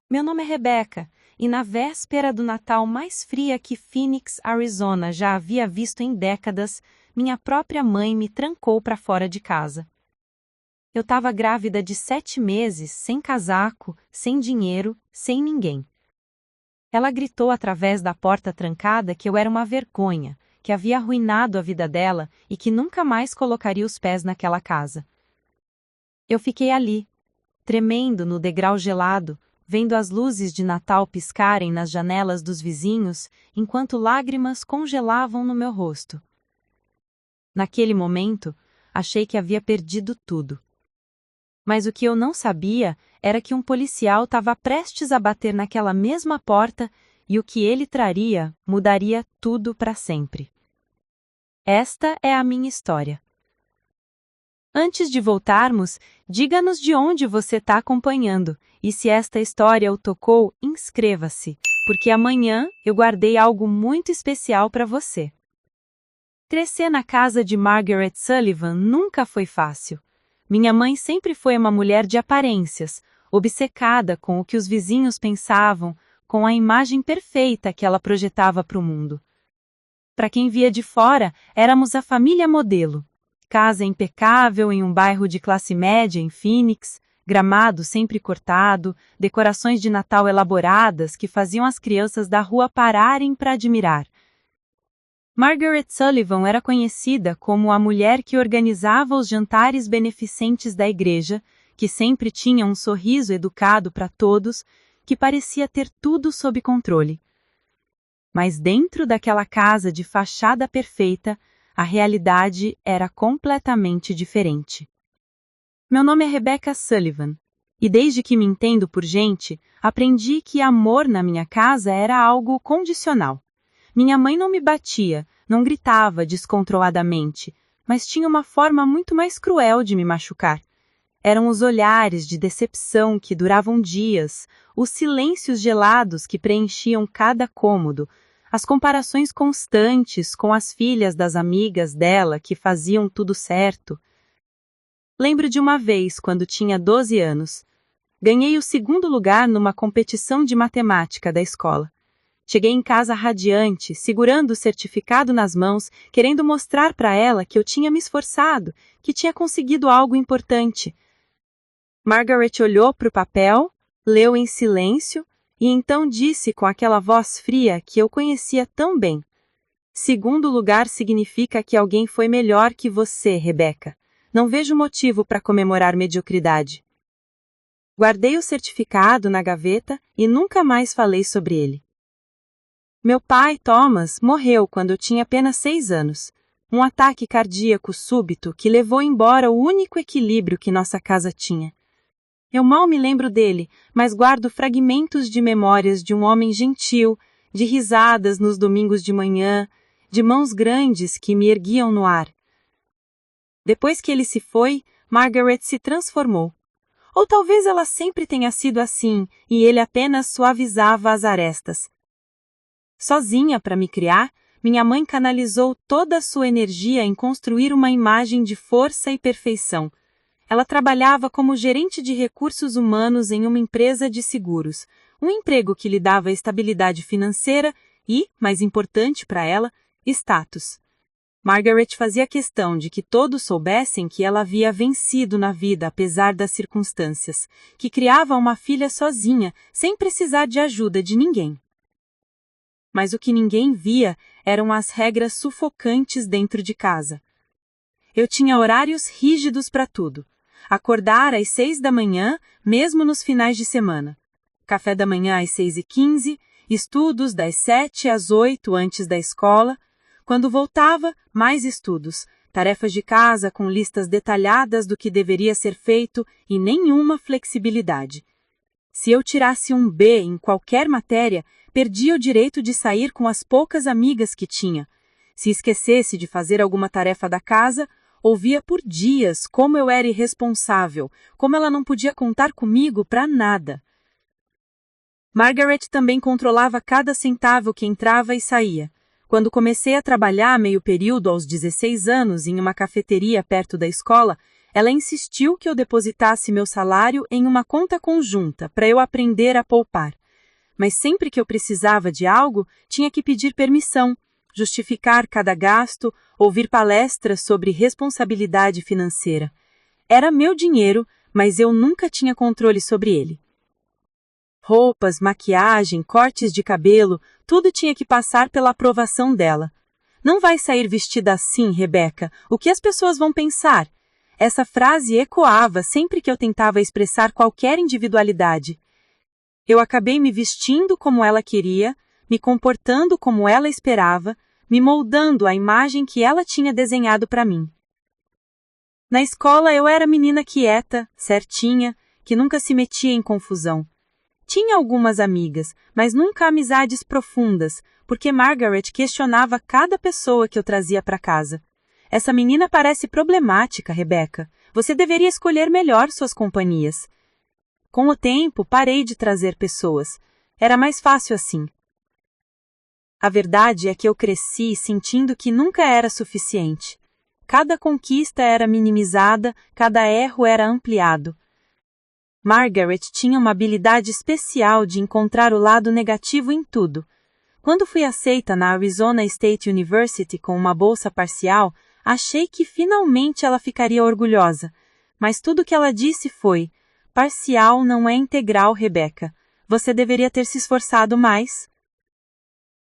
Meu nome é Rebecca, e na véspera do Natal mais fria que Phoenix, Arizona já havia visto em décadas, minha própria mãe me trancou para fora de casa. Eu estava grávida de 7 meses, sem casaco, sem dinheiro, sem ninguém. Ela gritou através da porta trancada que eu era uma vergonha, que havia arruinado a vida dela e que nunca mais colocaria os pés naquela casa. Eu fiquei ali, tremendo no degrau gelado, vendo as luzes de Natal piscarem nas janelas dos vizinhos, enquanto lágrimas congelavam no meu rosto. Naquele momento, achei que havia perdido tudo. Mas o que eu não sabia era que um policial estava prestes a bater naquela mesma porta e o que ele traria mudaria tudo para sempre. Esta é a minha história. Antes de voltarmos, diga-nos de onde você está acompanhando, e se esta história o tocou, inscreva-se, porque amanhã eu guardei algo muito especial para você. Crescer na casa de Margaret Sullivan nunca foi fácil. Minha mãe sempre foi uma mulher de aparências, obcecada com o que os vizinhos pensavam, com a imagem perfeita que ela projetava para o mundo. Para quem via de fora, éramos a família modelo. Casa impecável em um bairro de classe média em Phoenix, gramado sempre cortado, decorações de Natal elaboradas que faziam as crianças da rua pararem para admirar. Margaret Sullivan era conhecida como a mulher que organizava os jantares beneficentes da igreja, que sempre tinha um sorriso educado para todos, que parecia ter tudo sob controle. Mas dentro daquela casa de fachada perfeita, a realidade era completamente diferente. Meu nome é Rebecca Sullivan, e desde que me entendo por gente, aprendi que amor na minha casa era algo condicional. Minha mãe não me batia, não gritava descontroladamente, mas tinha uma forma muito mais cruel de me machucar. Eram os olhares de decepção que duravam dias, os silêncios gelados que preenchiam cada cômodo, as comparações constantes com as filhas das amigas dela que faziam tudo certo. Lembro de uma vez, quando tinha 12 anos. Ganhei o 2º lugar numa competição de matemática da escola. Cheguei em casa radiante, segurando o certificado nas mãos, querendo mostrar para ela que eu tinha me esforçado, que tinha conseguido algo importante. Margaret olhou para o papel, leu em silêncio, e então disse com aquela voz fria que eu conhecia tão bem: 2º lugar significa que alguém foi melhor que você, Rebecca. Não vejo motivo para comemorar mediocridade. Guardei o certificado na gaveta e nunca mais falei sobre ele. Meu pai, Thomas, morreu quando eu tinha apenas 6 anos. Um ataque cardíaco súbito que levou embora o único equilíbrio que nossa casa tinha. Eu mal me lembro dele, mas guardo fragmentos de memórias de um homem gentil, de risadas nos domingos de manhã, de mãos grandes que me erguiam no ar. Depois que ele se foi, Margaret se transformou. Ou talvez ela sempre tenha sido assim, e ele apenas suavizava as arestas. Sozinha para me criar, minha mãe canalizou toda a sua energia em construir uma imagem de força e perfeição. Ela trabalhava como gerente de recursos humanos em uma empresa de seguros, um emprego que lhe dava estabilidade financeira e, mais importante para ela, status. Margaret fazia questão de que todos soubessem que ela havia vencido na vida apesar das circunstâncias, que criava uma filha sozinha, sem precisar de ajuda de ninguém. Mas o que ninguém via eram as regras sufocantes dentro de casa. Eu tinha horários rígidos para tudo. Acordar às 6 da manhã, mesmo nos finais de semana. Café da manhã às 6h15, estudos das 7 às 8 antes da escola. Quando voltava, mais estudos, tarefas de casa com listas detalhadas do que deveria ser feito e nenhuma flexibilidade. Se eu tirasse um B em qualquer matéria, perdia o direito de sair com as poucas amigas que tinha. Se esquecesse de fazer alguma tarefa da casa, ouvia por dias como eu era irresponsável, como ela não podia contar comigo para nada. Margaret também controlava cada centavo que entrava e saía. Quando comecei a trabalhar meio período aos 16 anos em uma cafeteria perto da escola, Ela insistiu que eu depositasse meu salário em uma conta conjunta para eu aprender a poupar. Mas sempre que eu precisava de algo, tinha que pedir permissão, justificar cada gasto, ouvir palestras sobre responsabilidade financeira. Era meu dinheiro, mas eu nunca tinha controle sobre ele. Roupas, maquiagem, cortes de cabelo, tudo tinha que passar pela aprovação dela. Não vai sair vestida assim, Rebeca. O que as pessoas vão pensar? Essa frase ecoava sempre que eu tentava expressar qualquer individualidade. Eu acabei me vestindo como ela queria, me comportando como ela esperava, me moldando à imagem que ela tinha desenhado para mim. Na escola eu era menina quieta, certinha, que nunca se metia em confusão. Tinha algumas amigas, mas nunca amizades profundas, porque Margaret questionava cada pessoa que eu trazia para casa. Essa menina parece problemática, Rebeca. Você deveria escolher melhor suas companhias. Com o tempo, parei de trazer pessoas. Era mais fácil assim. A verdade é que eu cresci sentindo que nunca era suficiente. Cada conquista era minimizada, cada erro era ampliado. Margaret tinha uma habilidade especial de encontrar o lado negativo em tudo. Quando fui aceita na Arizona State University com uma bolsa parcial, achei que finalmente ela ficaria orgulhosa. Mas tudo que ela disse foi: parcial não é integral, Rebeca. Você deveria ter se esforçado mais.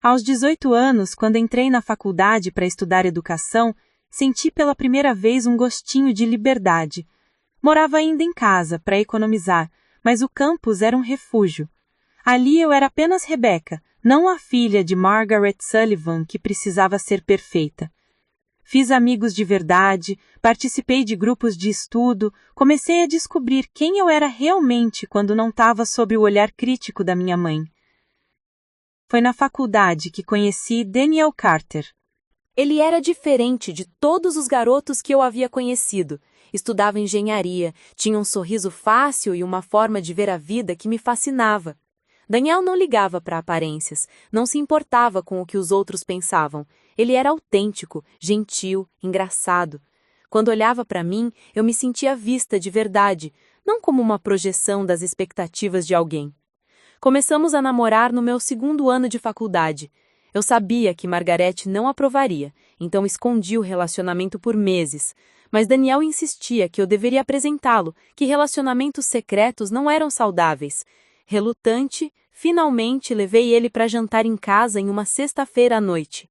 Aos 18 anos, quando entrei na faculdade para estudar educação, senti pela primeira vez um gostinho de liberdade. Morava ainda em casa, para economizar, mas o campus era um refúgio. Ali eu era apenas Rebeca, não a filha de Margaret Sullivan que precisava ser perfeita. Fiz amigos de verdade, participei de grupos de estudo, comecei a descobrir quem eu era realmente quando não estava sob o olhar crítico da minha mãe. Foi na faculdade que conheci Daniel Carter. Ele era diferente de todos os garotos que eu havia conhecido. Estudava engenharia, tinha um sorriso fácil e uma forma de ver a vida que me fascinava. Daniel não ligava para aparências, não se importava com o que os outros pensavam. Ele era autêntico, gentil, engraçado. Quando olhava para mim, eu me sentia vista de verdade, não como uma projeção das expectativas de alguém. Começamos a namorar no meu 2º ano de faculdade. Eu sabia que Margarete não aprovaria, então escondi o relacionamento por meses. Mas Daniel insistia que eu deveria apresentá-lo, que relacionamentos secretos não eram saudáveis. Relutante, finalmente levei ele para jantar em casa em uma sexta-feira à noite.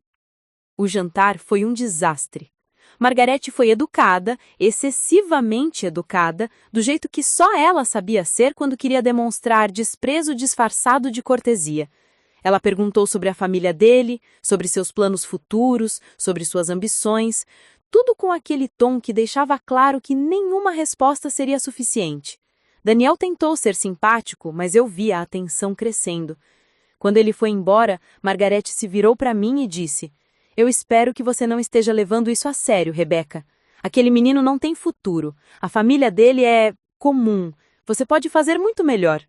O jantar foi um desastre. Margarete foi educada, excessivamente educada, do jeito que só ela sabia ser quando queria demonstrar desprezo disfarçado de cortesia. Ela perguntou sobre a família dele, sobre seus planos futuros, sobre suas ambições, tudo com aquele tom que deixava claro que nenhuma resposta seria suficiente. Daniel tentou ser simpático, mas eu via a tensão crescendo. Quando ele foi embora, Margarete se virou para mim e disse: "Eu espero que você não esteja levando isso a sério, Rebeca. Aquele menino não tem futuro. A família dele é comum. Você pode fazer muito melhor."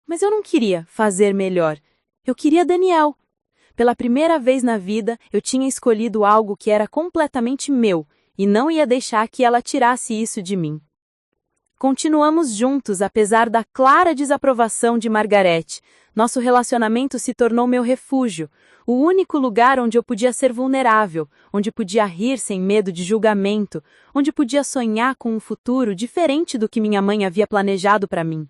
Mas eu não queria fazer melhor. Eu queria Daniel. Pela primeira vez na vida, eu tinha escolhido algo que era completamente meu e não ia deixar que ela tirasse isso de mim. Continuamos juntos, apesar da clara desaprovação de Margarete. Nosso relacionamento se tornou meu refúgio, o único lugar onde eu podia ser vulnerável, onde podia rir sem medo de julgamento, onde podia sonhar com um futuro diferente do que minha mãe havia planejado para mim.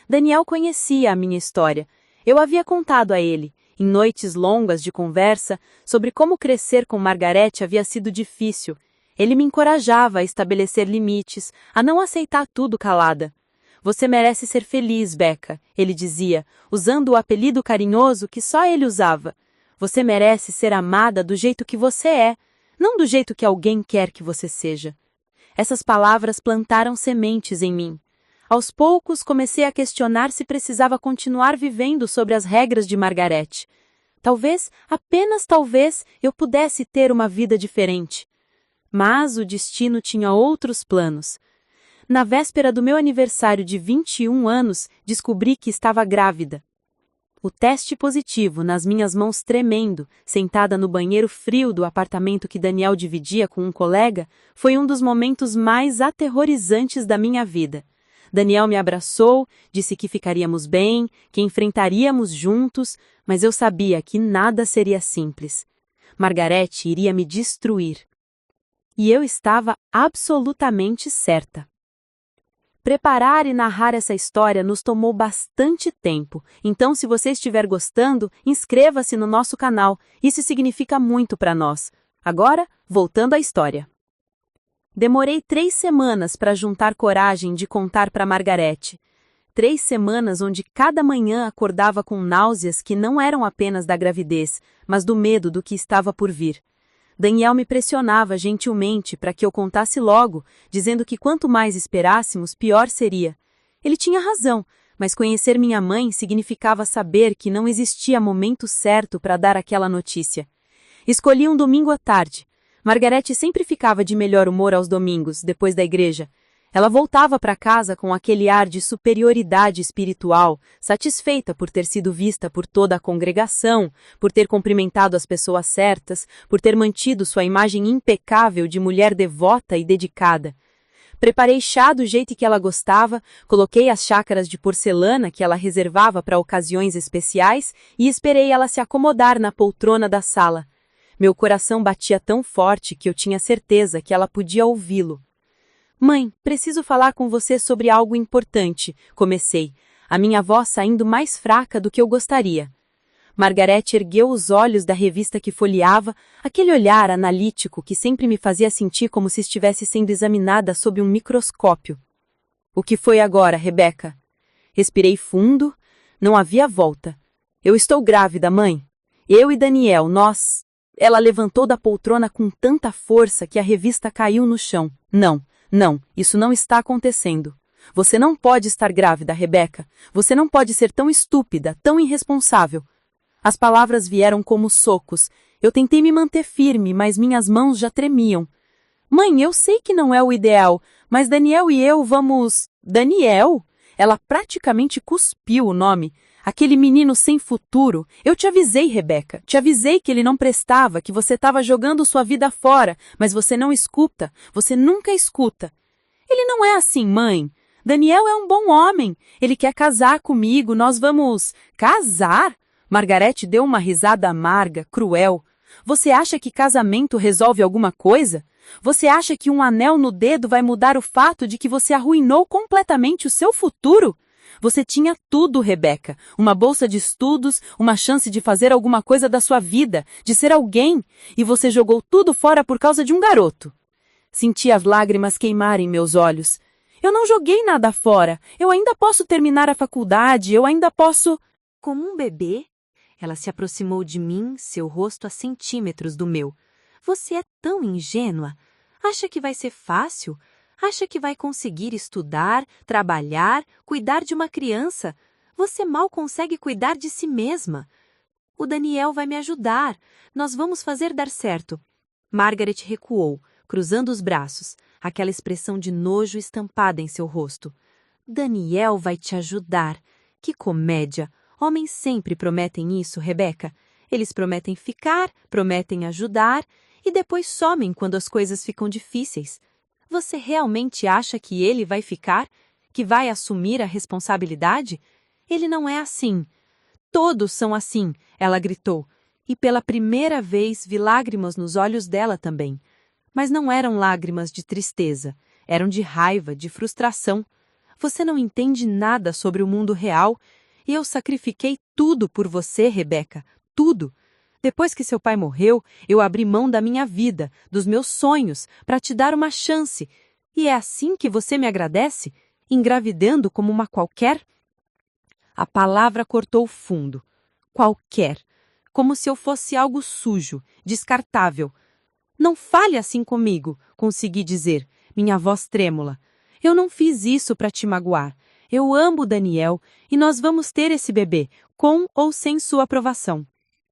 Daniel conhecia a minha história. Eu havia contado a ele, em noites longas de conversa, sobre como crescer com Margarete havia sido difícil. Ele me encorajava a estabelecer limites, a não aceitar tudo calada. "Você merece ser feliz, Becca", ele dizia, usando o apelido carinhoso que só ele usava. "Você merece ser amada do jeito que você é, não do jeito que alguém quer que você seja." Essas palavras plantaram sementes em mim. Aos poucos, comecei a questionar se precisava continuar vivendo sobre as regras de Margarete. Talvez, apenas talvez, eu pudesse ter uma vida diferente. Mas o destino tinha outros planos. Na véspera do meu aniversário de 21 anos, descobri que estava grávida. O teste positivo nas minhas mãos tremendo, sentada no banheiro frio do apartamento que Daniel dividia com um colega, foi um dos momentos mais aterrorizantes da minha vida. Daniel me abraçou, disse que ficaríamos bem, que enfrentaríamos juntos, mas eu sabia que nada seria simples. Margarete iria me destruir. E eu estava absolutamente certa. Preparar e narrar essa história nos tomou bastante tempo, então se você estiver gostando, inscreva-se no nosso canal, isso significa muito para nós. Agora, voltando à história. Demorei 3 semanas para juntar coragem de contar para Margarete. 3 semanas onde cada manhã acordava com náuseas que não eram apenas da gravidez, mas do medo do que estava por vir. Daniel me pressionava gentilmente para que eu contasse logo, dizendo que quanto mais esperássemos, pior seria. Ele tinha razão, mas conhecer minha mãe significava saber que não existia momento certo para dar aquela notícia. Escolhi um domingo à tarde. Margarete sempre ficava de melhor humor aos domingos, depois da igreja. Ela voltava para casa com aquele ar de superioridade espiritual, satisfeita por ter sido vista por toda a congregação, por ter cumprimentado as pessoas certas, por ter mantido sua imagem impecável de mulher devota e dedicada. Preparei chá do jeito que ela gostava, coloquei as xácaras de porcelana que ela reservava para ocasiões especiais e esperei ela se acomodar na poltrona da sala. Meu coração batia tão forte que eu tinha certeza que ela podia ouvi-lo. Mãe, preciso falar com você sobre algo importante, comecei, a minha voz saindo mais fraca do que eu gostaria. Margarete ergueu os olhos da revista que folheava, aquele olhar analítico que sempre me fazia sentir como se estivesse sendo examinada sob um microscópio. O que foi agora, Rebeca? Respirei fundo, não havia volta. Eu estou grávida, mãe. Eu e Daniel, nós... Ela levantou da poltrona com tanta força que a revista caiu no chão. Não, isso não está acontecendo. Você não pode estar grávida, Rebeca. Você não pode ser tão estúpida, tão irresponsável. As palavras vieram como socos. Eu tentei me manter firme, mas minhas mãos já tremiam. Mãe, eu sei que não é o ideal, mas Daniel e eu vamos... Daniel? Ela praticamente cuspiu o nome. Aquele menino sem futuro. Eu te avisei, Rebeca. Te avisei que ele não prestava, que você estava jogando sua vida fora, mas você não escuta. Você nunca escuta. Ele não é assim, mãe. Daniel é um bom homem. Ele quer casar comigo. Nós vamos... Casar? Margarete deu uma risada amarga, cruel. Você acha que casamento resolve alguma coisa? Você acha que um anel no dedo vai mudar o fato de que você arruinou completamente o seu futuro? Você tinha tudo, Rebeca. Uma bolsa de estudos, uma chance de fazer alguma coisa da sua vida, de ser alguém, e você jogou tudo fora por causa de um garoto. Senti as lágrimas queimarem meus olhos. Eu não joguei nada fora. Eu ainda posso terminar a faculdade, eu ainda posso... Como um bebê, ela se aproximou de mim, seu rosto a centímetros do meu. Você é tão ingênua. Acha que vai ser fácil? Acha que vai conseguir estudar, trabalhar, cuidar de uma criança? Você mal consegue cuidar de si mesma. O Daniel vai me ajudar. Nós vamos fazer dar certo. Margaret recuou, cruzando os braços, aquela expressão de nojo estampada em seu rosto. Daniel vai te ajudar. Que comédia! Homens sempre prometem isso, Rebeca. Eles prometem ficar, prometem ajudar e depois somem quando as coisas ficam difíceis. Você realmente acha que ele vai ficar? Que vai assumir a responsabilidade? Ele não é assim. Todos são assim, ela gritou. E pela primeira vez vi lágrimas nos olhos dela também. Mas não eram lágrimas de tristeza. Eram de raiva, de frustração. Você não entende nada sobre o mundo real. E eu sacrifiquei tudo por você, Rebeca. Tudo. Depois que seu pai morreu, eu abri mão da minha vida, dos meus sonhos, para te dar uma chance. E é assim que você me agradece? Engravidando como uma qualquer? A palavra cortou fundo. Qualquer. Como se eu fosse algo sujo, descartável. Não fale assim comigo, consegui dizer, minha voz trêmula. Eu não fiz isso para te magoar. Eu amo Daniel e nós vamos ter esse bebê, com ou sem sua aprovação.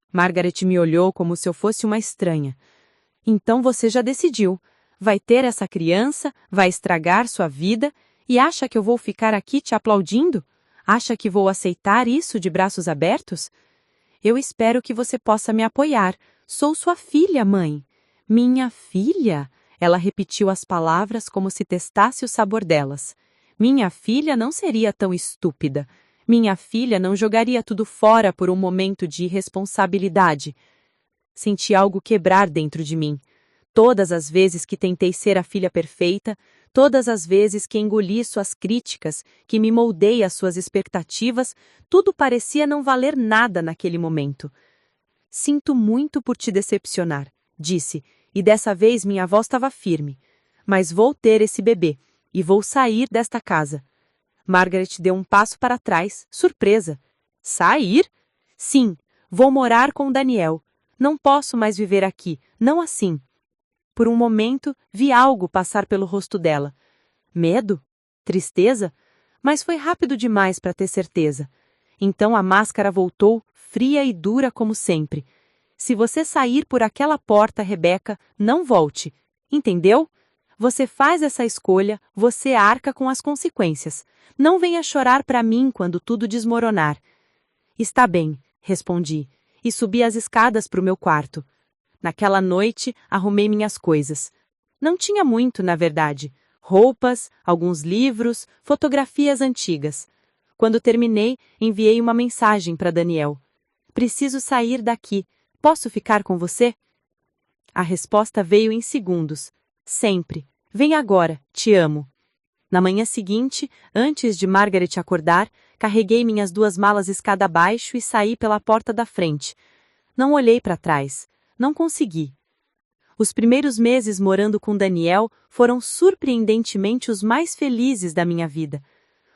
Margaret me olhou como se eu fosse uma estranha. Então você já decidiu. Vai ter essa criança, vai estragar sua vida e acha que eu vou ficar aqui te aplaudindo? Acha que vou aceitar isso de braços abertos? Eu espero que você possa me apoiar. Sou sua filha, mãe. Minha filha? Ela repetiu as palavras como se testasse o sabor delas. Minha filha não seria tão estúpida. Minha filha não jogaria tudo fora por um momento de irresponsabilidade. Senti algo quebrar dentro de mim. Todas as vezes que tentei ser a filha perfeita, todas as vezes que engoli suas críticas, que me moldei às suas expectativas, tudo parecia não valer nada naquele momento. Sinto muito por te decepcionar, disse, e dessa vez minha voz estava firme. Mas vou ter esse bebê, e vou sair desta casa. Margaret deu um passo para trás, surpresa. Sair? Sim, vou morar com Daniel. Não posso mais viver aqui, não assim. Por um momento, vi algo passar pelo rosto dela. Medo? Tristeza? Mas foi rápido demais para ter certeza. Então a máscara voltou, fria e dura como sempre. Se você sair por aquela porta, Rebecca, não volte. Entendeu? Você faz essa escolha, você arca com as consequências. Não venha chorar para mim quando tudo desmoronar. Está bem, respondi, e subi as escadas para o meu quarto. Naquela noite, arrumei minhas coisas. Não tinha muito, na verdade. Roupas, alguns livros, fotografias antigas. Quando terminei, enviei uma mensagem para Daniel. Preciso sair daqui. Posso ficar com você? A resposta veio em segundos. Sempre. Vem agora, te amo. Na manhã seguinte, antes de Margaret acordar, carreguei minhas 2 malas escada abaixo e saí pela porta da frente. Não olhei para trás. Não consegui. Os primeiros meses morando com Daniel foram surpreendentemente os mais felizes da minha vida.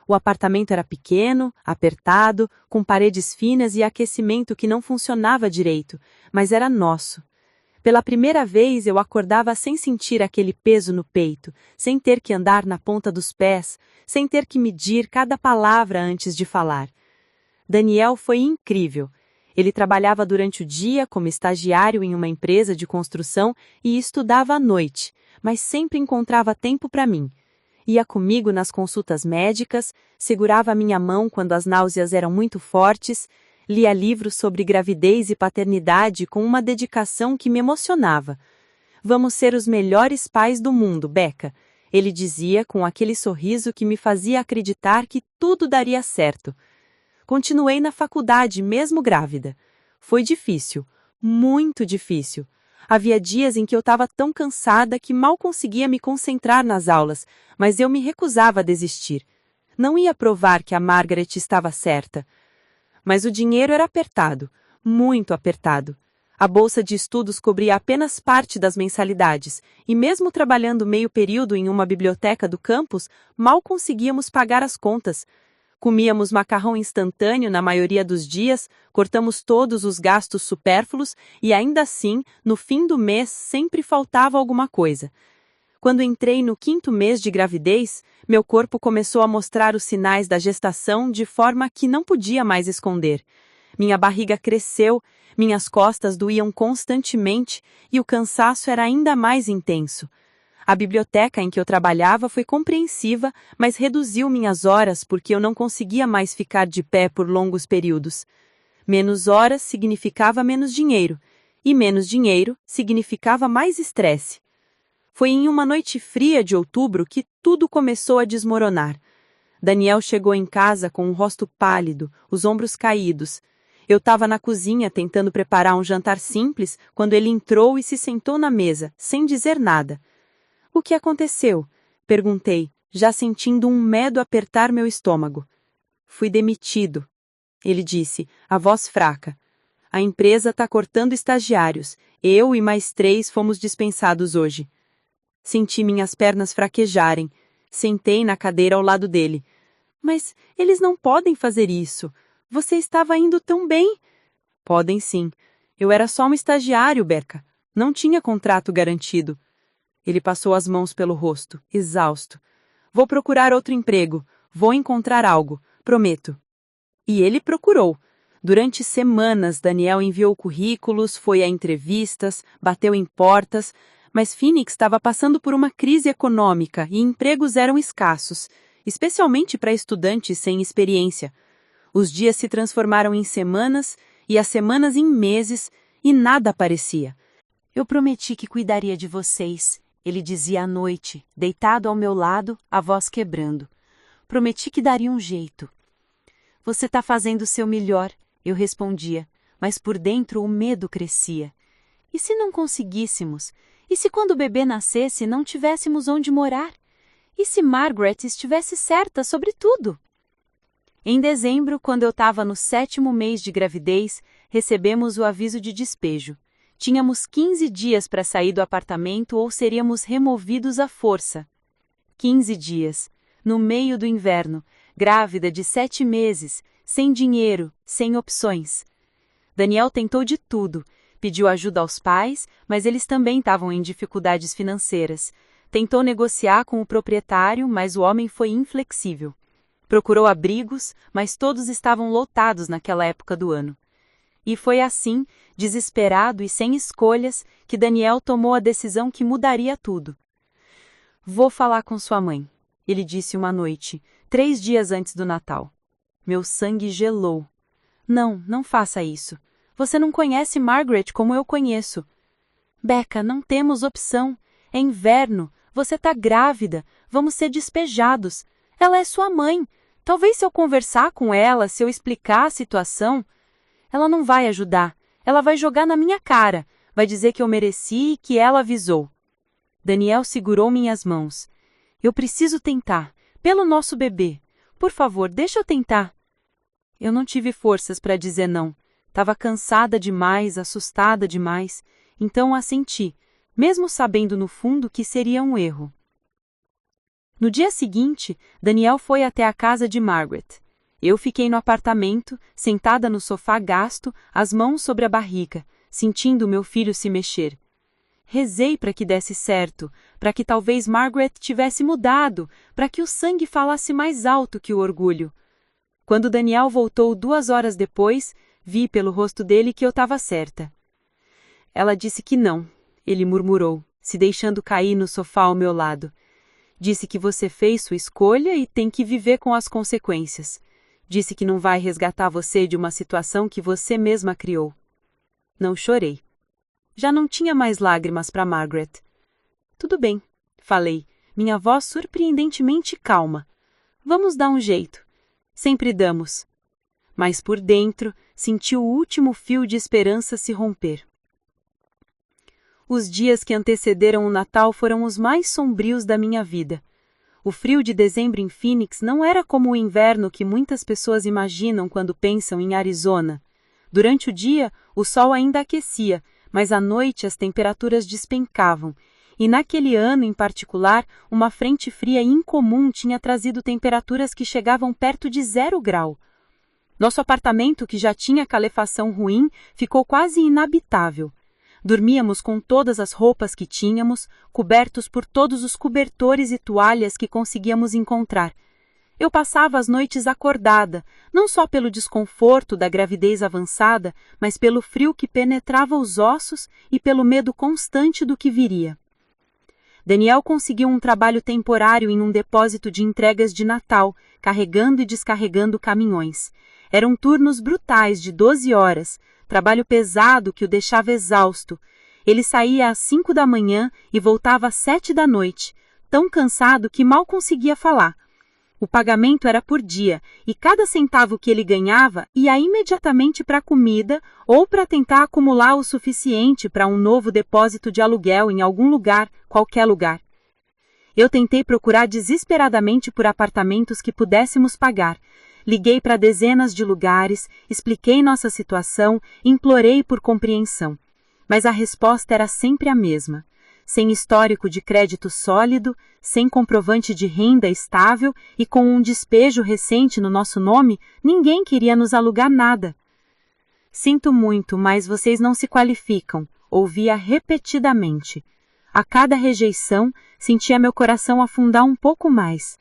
O apartamento era pequeno, apertado, com paredes finas e aquecimento que não funcionava direito, mas era nosso. Pela primeira vez eu acordava sem sentir aquele peso no peito, sem ter que andar na ponta dos pés, sem ter que medir cada palavra antes de falar. Daniel foi incrível. Ele trabalhava durante o dia como estagiário em uma empresa de construção e estudava à noite, mas sempre encontrava tempo para mim. Ia comigo nas consultas médicas, segurava a minha mão quando as náuseas eram muito fortes, lia livros sobre gravidez e paternidade com uma dedicação que me emocionava. Vamos ser os melhores pais do mundo, Becca, ele dizia com aquele sorriso que me fazia acreditar que tudo daria certo. Continuei na faculdade, mesmo grávida. Foi difícil, muito difícil. Havia dias em que eu estava tão cansada que mal conseguia me concentrar nas aulas, mas eu me recusava a desistir. Não ia provar que a Margaret estava certa. Mas o dinheiro era apertado, muito apertado. A bolsa de estudos cobria apenas parte das mensalidades, e mesmo trabalhando meio período em uma biblioteca do campus, mal conseguíamos pagar as contas. Comíamos macarrão instantâneo na maioria dos dias, cortamos todos os gastos supérfluos e ainda assim, no fim do mês, sempre faltava alguma coisa. Quando entrei no 5º mês de gravidez, meu corpo começou a mostrar os sinais da gestação de forma que não podia mais esconder. Minha barriga cresceu, minhas costas doíam constantemente e o cansaço era ainda mais intenso. A biblioteca em que eu trabalhava foi compreensiva, mas reduziu minhas horas porque eu não conseguia mais ficar de pé por longos períodos. Menos horas significava menos dinheiro, e menos dinheiro significava mais estresse. Foi em uma noite fria de outubro que tudo começou a desmoronar. Daniel chegou em casa com o rosto pálido, os ombros caídos. Eu estava na cozinha tentando preparar um jantar simples quando ele entrou e se sentou na mesa, sem dizer nada. O que aconteceu? Perguntei, já sentindo um medo apertar meu estômago. Fui demitido, ele disse, a voz fraca. A empresa está cortando estagiários. Eu e mais 3 fomos dispensados hoje. Senti minhas pernas fraquejarem. Sentei na cadeira ao lado dele. Mas eles não podem fazer isso. Você estava indo tão bem. Podem sim. Eu era só um estagiário, Becca. Não tinha contrato garantido. Ele passou as mãos pelo rosto, exausto. Vou procurar outro emprego. Vou encontrar algo. Prometo. E ele procurou. Durante semanas, Daniel enviou currículos, foi a entrevistas, bateu em portas, mas Phoenix estava passando por uma crise econômica e empregos eram escassos. especialmente para estudantes sem experiência. Os dias se transformaram em semanas e as semanas em meses e nada aparecia. Eu prometi que cuidaria de vocês, ele dizia à noite, deitado ao meu lado, a voz quebrando. Prometi que daria um jeito. Você está fazendo o seu melhor, eu respondia, mas por dentro o medo crescia. E se não conseguíssemos? E se quando o bebê nascesse não tivéssemos onde morar? E se Margaret estivesse certa sobre tudo? Em dezembro, quando eu estava no 7º mês de gravidez, recebemos o aviso de despejo. Tínhamos 15 dias para sair do apartamento ou seríamos removidos à força. 15 dias, no meio do inverno, grávida de 7 meses, sem dinheiro, sem opções. Daniel tentou de tudo, pediu ajuda aos pais, mas eles também estavam em dificuldades financeiras. Tentou negociar com o proprietário, mas o homem foi inflexível. Procurou abrigos, mas todos estavam lotados naquela época do ano. E foi assim, desesperado e sem escolhas, que Daniel tomou a decisão que mudaria tudo. Vou falar com sua mãe, ele disse uma noite, 3 dias antes do Natal. Meu sangue gelou. Não faça isso. Você não conhece Margaret como eu conheço. Becca, não temos opção. É inverno, você está grávida, vamos ser despejados. Ela é sua mãe. Talvez se eu conversar com ela, se eu explicar a situação... Ela não vai ajudar. Ela vai jogar na minha cara. Vai dizer que eu mereci e que ela avisou. Daniel segurou minhas mãos. Eu preciso tentar. Pelo nosso bebê. Por favor, deixa eu tentar. Eu não tive forças para dizer não. Estava cansada demais, assustada demais. Então assenti, mesmo sabendo no fundo que seria um erro. No dia seguinte, Daniel foi até a casa de Margaret. Eu fiquei no apartamento, sentada no sofá gasto, as mãos sobre a barriga, sentindo meu filho se mexer. Rezei para que desse certo, para que talvez Margaret tivesse mudado, para que o sangue falasse mais alto que o orgulho. Quando Daniel voltou 2 horas depois, vi pelo rosto dele que eu estava certa. Ela disse que não, ele murmurou, se deixando cair no sofá ao meu lado. Disse que você fez sua escolha e tem que viver com as consequências. Disse que não vai resgatar você de uma situação que você mesma criou. Não chorei. Já não tinha mais lágrimas para Margaret. Tudo bem, falei, minha voz surpreendentemente calma. Vamos dar um jeito. Sempre damos. Mas por dentro, senti o último fio de esperança se romper. Os dias que antecederam o Natal foram os mais sombrios da minha vida. O frio de dezembro em Phoenix não era como o inverno que muitas pessoas imaginam quando pensam em Arizona. Durante o dia, o sol ainda aquecia, mas à noite as temperaturas despencavam. E naquele ano em particular, uma frente fria incomum tinha trazido temperaturas que chegavam perto de 0 grau. Nosso apartamento, que já tinha calefação ruim, ficou quase inabitável. Dormíamos com todas as roupas que tínhamos, cobertos por todos os cobertores e toalhas que conseguíamos encontrar. Eu passava as noites acordada, não só pelo desconforto da gravidez avançada, mas pelo frio que penetrava os ossos e pelo medo constante do que viria. Daniel conseguiu um trabalho temporário em um depósito de entregas de Natal, carregando e descarregando caminhões. Eram turnos brutais de 12 horas, trabalho pesado que o deixava exausto. Ele saía às 5 da manhã e voltava às 7 da noite, tão cansado que mal conseguia falar. O pagamento era por dia, e cada centavo que ele ganhava ia imediatamente para a comida ou para tentar acumular o suficiente para um novo depósito de aluguel em algum lugar, qualquer lugar. Eu tentei procurar desesperadamente por apartamentos que pudéssemos pagar. Liguei para dezenas de lugares, expliquei nossa situação, implorei por compreensão. Mas a resposta era sempre a mesma. Sem histórico de crédito sólido, sem comprovante de renda estável e com um despejo recente no nosso nome, ninguém queria nos alugar nada. Sinto muito, mas vocês não se qualificam, ouvia repetidamente. A cada rejeição, sentia meu coração afundar um pouco mais.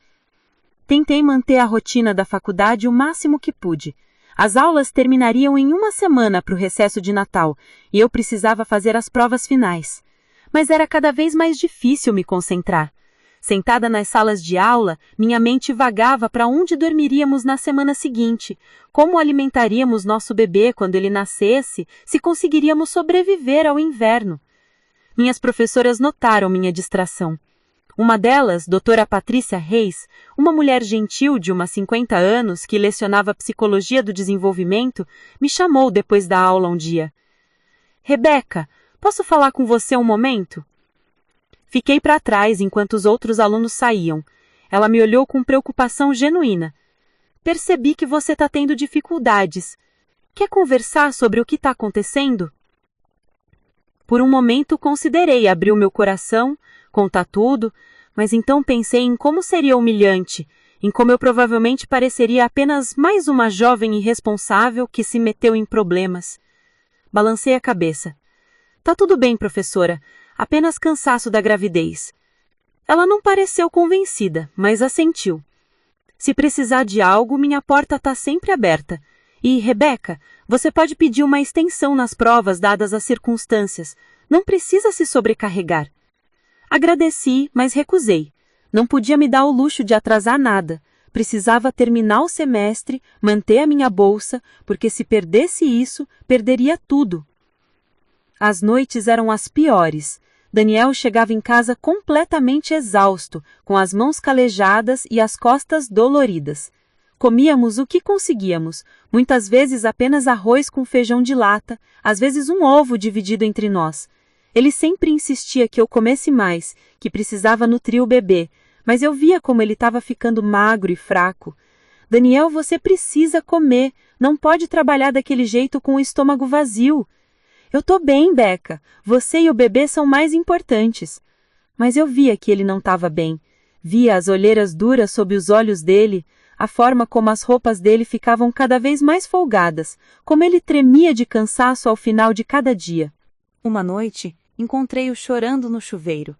Tentei manter a rotina da faculdade o máximo que pude. As aulas terminariam em 1 semana para o recesso de Natal e eu precisava fazer as provas finais. Mas era cada vez mais difícil me concentrar. Sentada nas salas de aula, minha mente vagava para onde dormiríamos na semana seguinte, como alimentaríamos nosso bebê quando ele nascesse, se conseguiríamos sobreviver ao inverno. Minhas professoras notaram minha distração. Uma delas, doutora Patrícia Reis, uma mulher gentil de umas 50 anos que lecionava Psicologia do Desenvolvimento, me chamou depois da aula um dia. Rebeca, posso falar com você um momento? Fiquei para trás enquanto os outros alunos saíam. Ela me olhou com preocupação genuína. Percebi que você está tendo dificuldades. Quer conversar sobre o que está acontecendo? Por um momento considerei abrir o meu coração, contar tudo, mas então pensei em como seria humilhante, em como eu provavelmente pareceria apenas mais uma jovem irresponsável que se meteu em problemas. Balancei a cabeça. Tá tudo bem, professora, apenas cansaço da gravidez. Ela não pareceu convencida, mas assentiu. Se precisar de algo, minha porta tá sempre aberta. E, Rebeca, você pode pedir uma extensão nas provas dadas as circunstâncias. Não precisa se sobrecarregar. Agradeci, mas recusei. Não podia me dar o luxo de atrasar nada. Precisava terminar o semestre, manter a minha bolsa, porque se perdesse isso, perderia tudo. As noites eram as piores. Daniel chegava em casa completamente exausto, com as mãos calejadas e as costas doloridas. Comíamos o que conseguíamos, muitas vezes apenas arroz com feijão de lata, às vezes um ovo dividido entre nós. Ele sempre insistia que eu comesse mais, que precisava nutrir o bebê, mas eu via como ele estava ficando magro e fraco. Daniel, você precisa comer, não pode trabalhar daquele jeito com o estômago vazio. Eu tô bem, Beca, você e o bebê são mais importantes. Mas eu via que ele não estava bem. Via as olheiras duras sob os olhos dele, a forma como as roupas dele ficavam cada vez mais folgadas, como ele tremia de cansaço ao final de cada dia. Uma noite, encontrei-o chorando no chuveiro.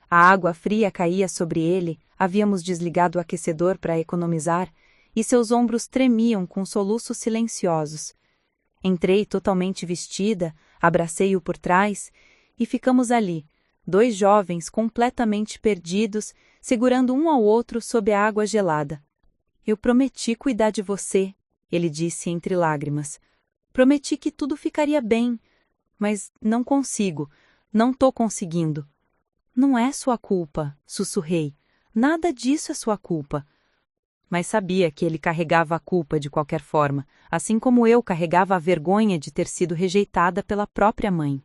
A água fria caía sobre ele, havíamos desligado o aquecedor para economizar, e seus ombros tremiam com soluços silenciosos. Entrei totalmente vestida, abracei-o por trás, e ficamos ali, 2 jovens completamente perdidos, segurando um ao outro sob a água gelada. Eu prometi cuidar de você, ele disse entre lágrimas. Prometi que tudo ficaria bem, mas não consigo, não tô conseguindo. Não é sua culpa, sussurrei. Nada disso é sua culpa. Mas sabia que ele carregava a culpa de qualquer forma, assim como eu carregava a vergonha de ter sido rejeitada pela própria mãe.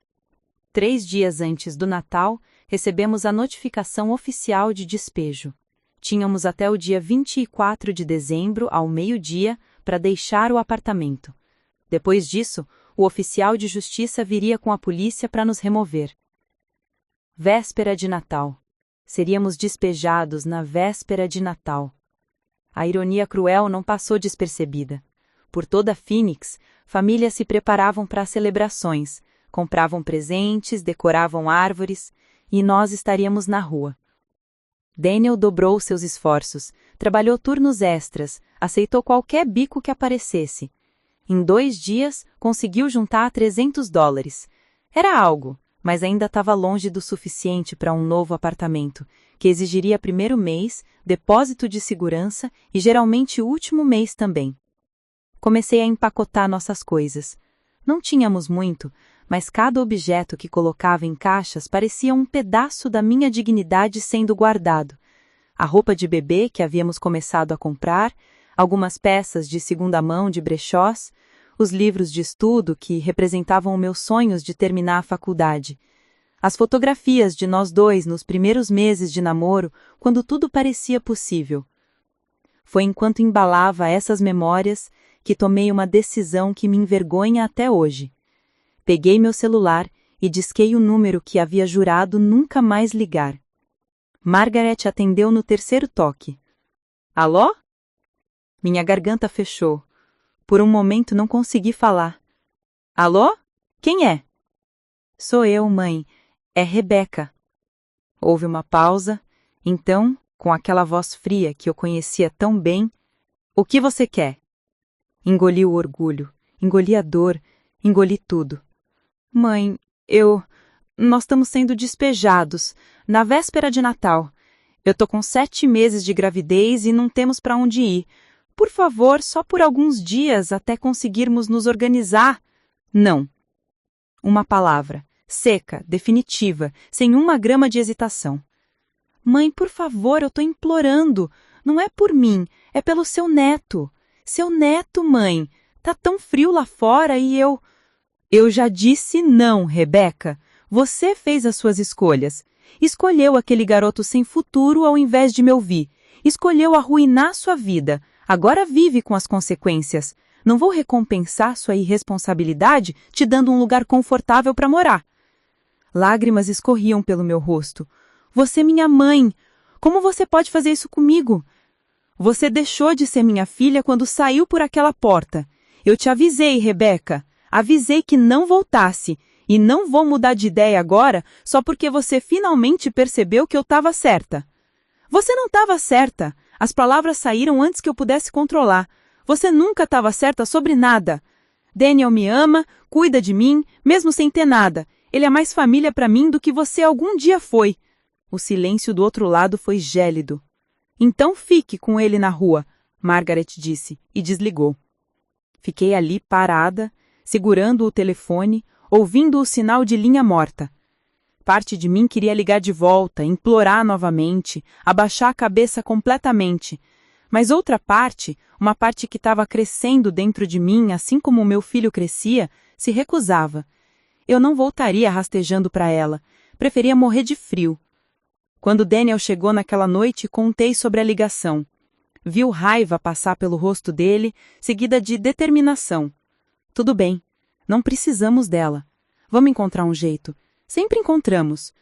3 dias antes do Natal, recebemos a notificação oficial de despejo. Tínhamos até o dia 24 de dezembro, ao meio-dia, para deixar o apartamento. Depois disso, o oficial de justiça viria com a polícia para nos remover. Véspera de Natal. Seríamos despejados na véspera de Natal. A ironia cruel não passou despercebida. Por toda Phoenix, famílias se preparavam para as celebrações, compravam presentes, decoravam árvores, e nós estaríamos na rua. Daniel dobrou seus esforços, trabalhou turnos extras, aceitou qualquer bico que aparecesse. Em 2 dias, conseguiu juntar $300. Era algo, mas ainda estava longe do suficiente para um novo apartamento, que exigiria primeiro mês, depósito de segurança e geralmente o último mês também. Comecei a empacotar nossas coisas. Não tínhamos muito, mas cada objeto que colocava em caixas parecia um pedaço da minha dignidade sendo guardado. A roupa de bebê que havíamos começado a comprar, algumas peças de segunda mão de brechós, os livros de estudo que representavam meus sonhos de terminar a faculdade, as fotografias de nós 2 nos primeiros meses de namoro, quando tudo parecia possível. Foi enquanto embalava essas memórias que tomei uma decisão que me envergonha até hoje. Peguei meu celular e disquei o número que havia jurado nunca mais ligar. Margaret atendeu no 3º toque. Alô? Minha garganta fechou. Por um momento não consegui falar. Alô? Quem é? Sou eu, mãe. É Rebeca. Houve uma pausa. Então, com aquela voz fria que eu conhecia tão bem, o que você quer? Engoli o orgulho, engoli a dor, engoli tudo. Mãe, nós estamos sendo despejados, na véspera de Natal. Eu tô com 7 meses de gravidez e não temos para onde ir. Por favor, só por alguns dias até conseguirmos nos organizar. Não. Uma palavra, seca, definitiva, sem uma grama de hesitação. Mãe, por favor, eu tô implorando. Não é por mim, é pelo seu neto. Seu neto, mãe. Tá tão frio lá fora e eu... Eu já disse não, Rebeca. Você fez as suas escolhas. Escolheu aquele garoto sem futuro ao invés de me ouvir. Escolheu arruinar sua vida. Agora vive com as consequências. Não vou recompensar sua irresponsabilidade te dando um lugar confortável para morar. Lágrimas escorriam pelo meu rosto. Você é minha mãe. Como você pode fazer isso comigo? Você deixou de ser minha filha quando saiu por aquela porta. Eu te avisei, Rebeca. Avisei que não voltasse. E não vou mudar de ideia agora só porque você finalmente percebeu que eu estava certa. Você não estava certa. As palavras saíram antes que eu pudesse controlar. Você nunca estava certa sobre nada. Daniel me ama, cuida de mim, mesmo sem ter nada. Ele é mais família para mim do que você algum dia foi. O silêncio do outro lado foi gélido. Então fique com ele na rua, Margaret disse, e desligou. Fiquei ali parada, segurando o telefone, ouvindo o sinal de linha morta. Parte de mim queria ligar de volta, implorar novamente, abaixar a cabeça completamente. Mas outra parte, uma parte que estava crescendo dentro de mim, assim como o meu filho crescia, se recusava. Eu não voltaria rastejando para ela. Preferia morrer de frio. Quando Daniel chegou naquela noite, contei sobre a ligação. Viu raiva passar pelo rosto dele, seguida de determinação. Tudo bem. Não precisamos dela. Vamos encontrar um jeito. Sempre encontramos.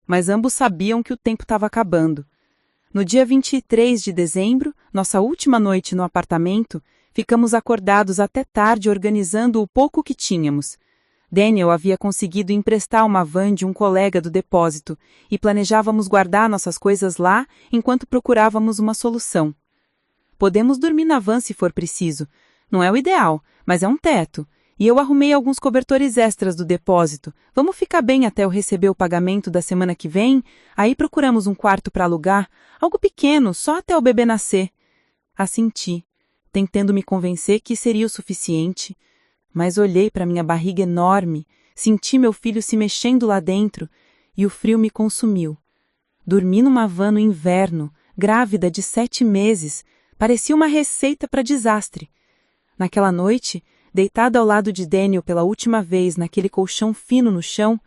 Mas ambos sabiam que o tempo estava acabando. No dia 23 de dezembro, nossa última noite no apartamento, ficamos acordados até tarde organizando o pouco que tínhamos. Daniel havia conseguido emprestar uma van de um colega do depósito e planejávamos guardar nossas coisas lá enquanto procurávamos uma solução. Podemos dormir na van se for preciso. Não é o ideal, mas é um teto. E eu arrumei alguns cobertores extras do depósito. Vamos ficar bem até eu receber o pagamento da semana que vem? Aí procuramos um quarto para alugar, algo pequeno, só até o bebê nascer. Assenti, tentando me convencer que seria o suficiente. Mas olhei para minha barriga enorme, senti meu filho se mexendo lá dentro e o frio me consumiu. Dormi numa van no inverno, grávida de 7 meses, parecia uma receita para desastre. Naquela noite, deitada ao lado de Daniel pela última vez naquele colchão fino no chão,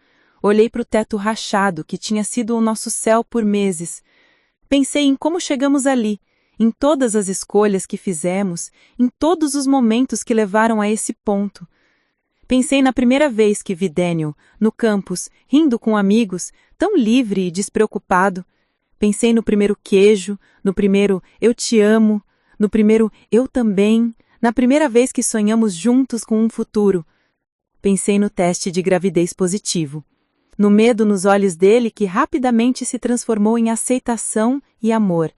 olhei para o teto rachado que tinha sido o nosso céu por meses. Pensei em como chegamos ali, em todas as escolhas que fizemos, em todos os momentos que levaram a esse ponto. Pensei na primeira vez que vi Daniel, no campus, rindo com amigos, tão livre e despreocupado. Pensei no primeiro queijo, no primeiro eu te amo, no primeiro eu também, na primeira vez que sonhamos juntos com um futuro. Pensei no teste de gravidez positivo. No medo nos olhos dele que rapidamente se transformou em aceitação e amor.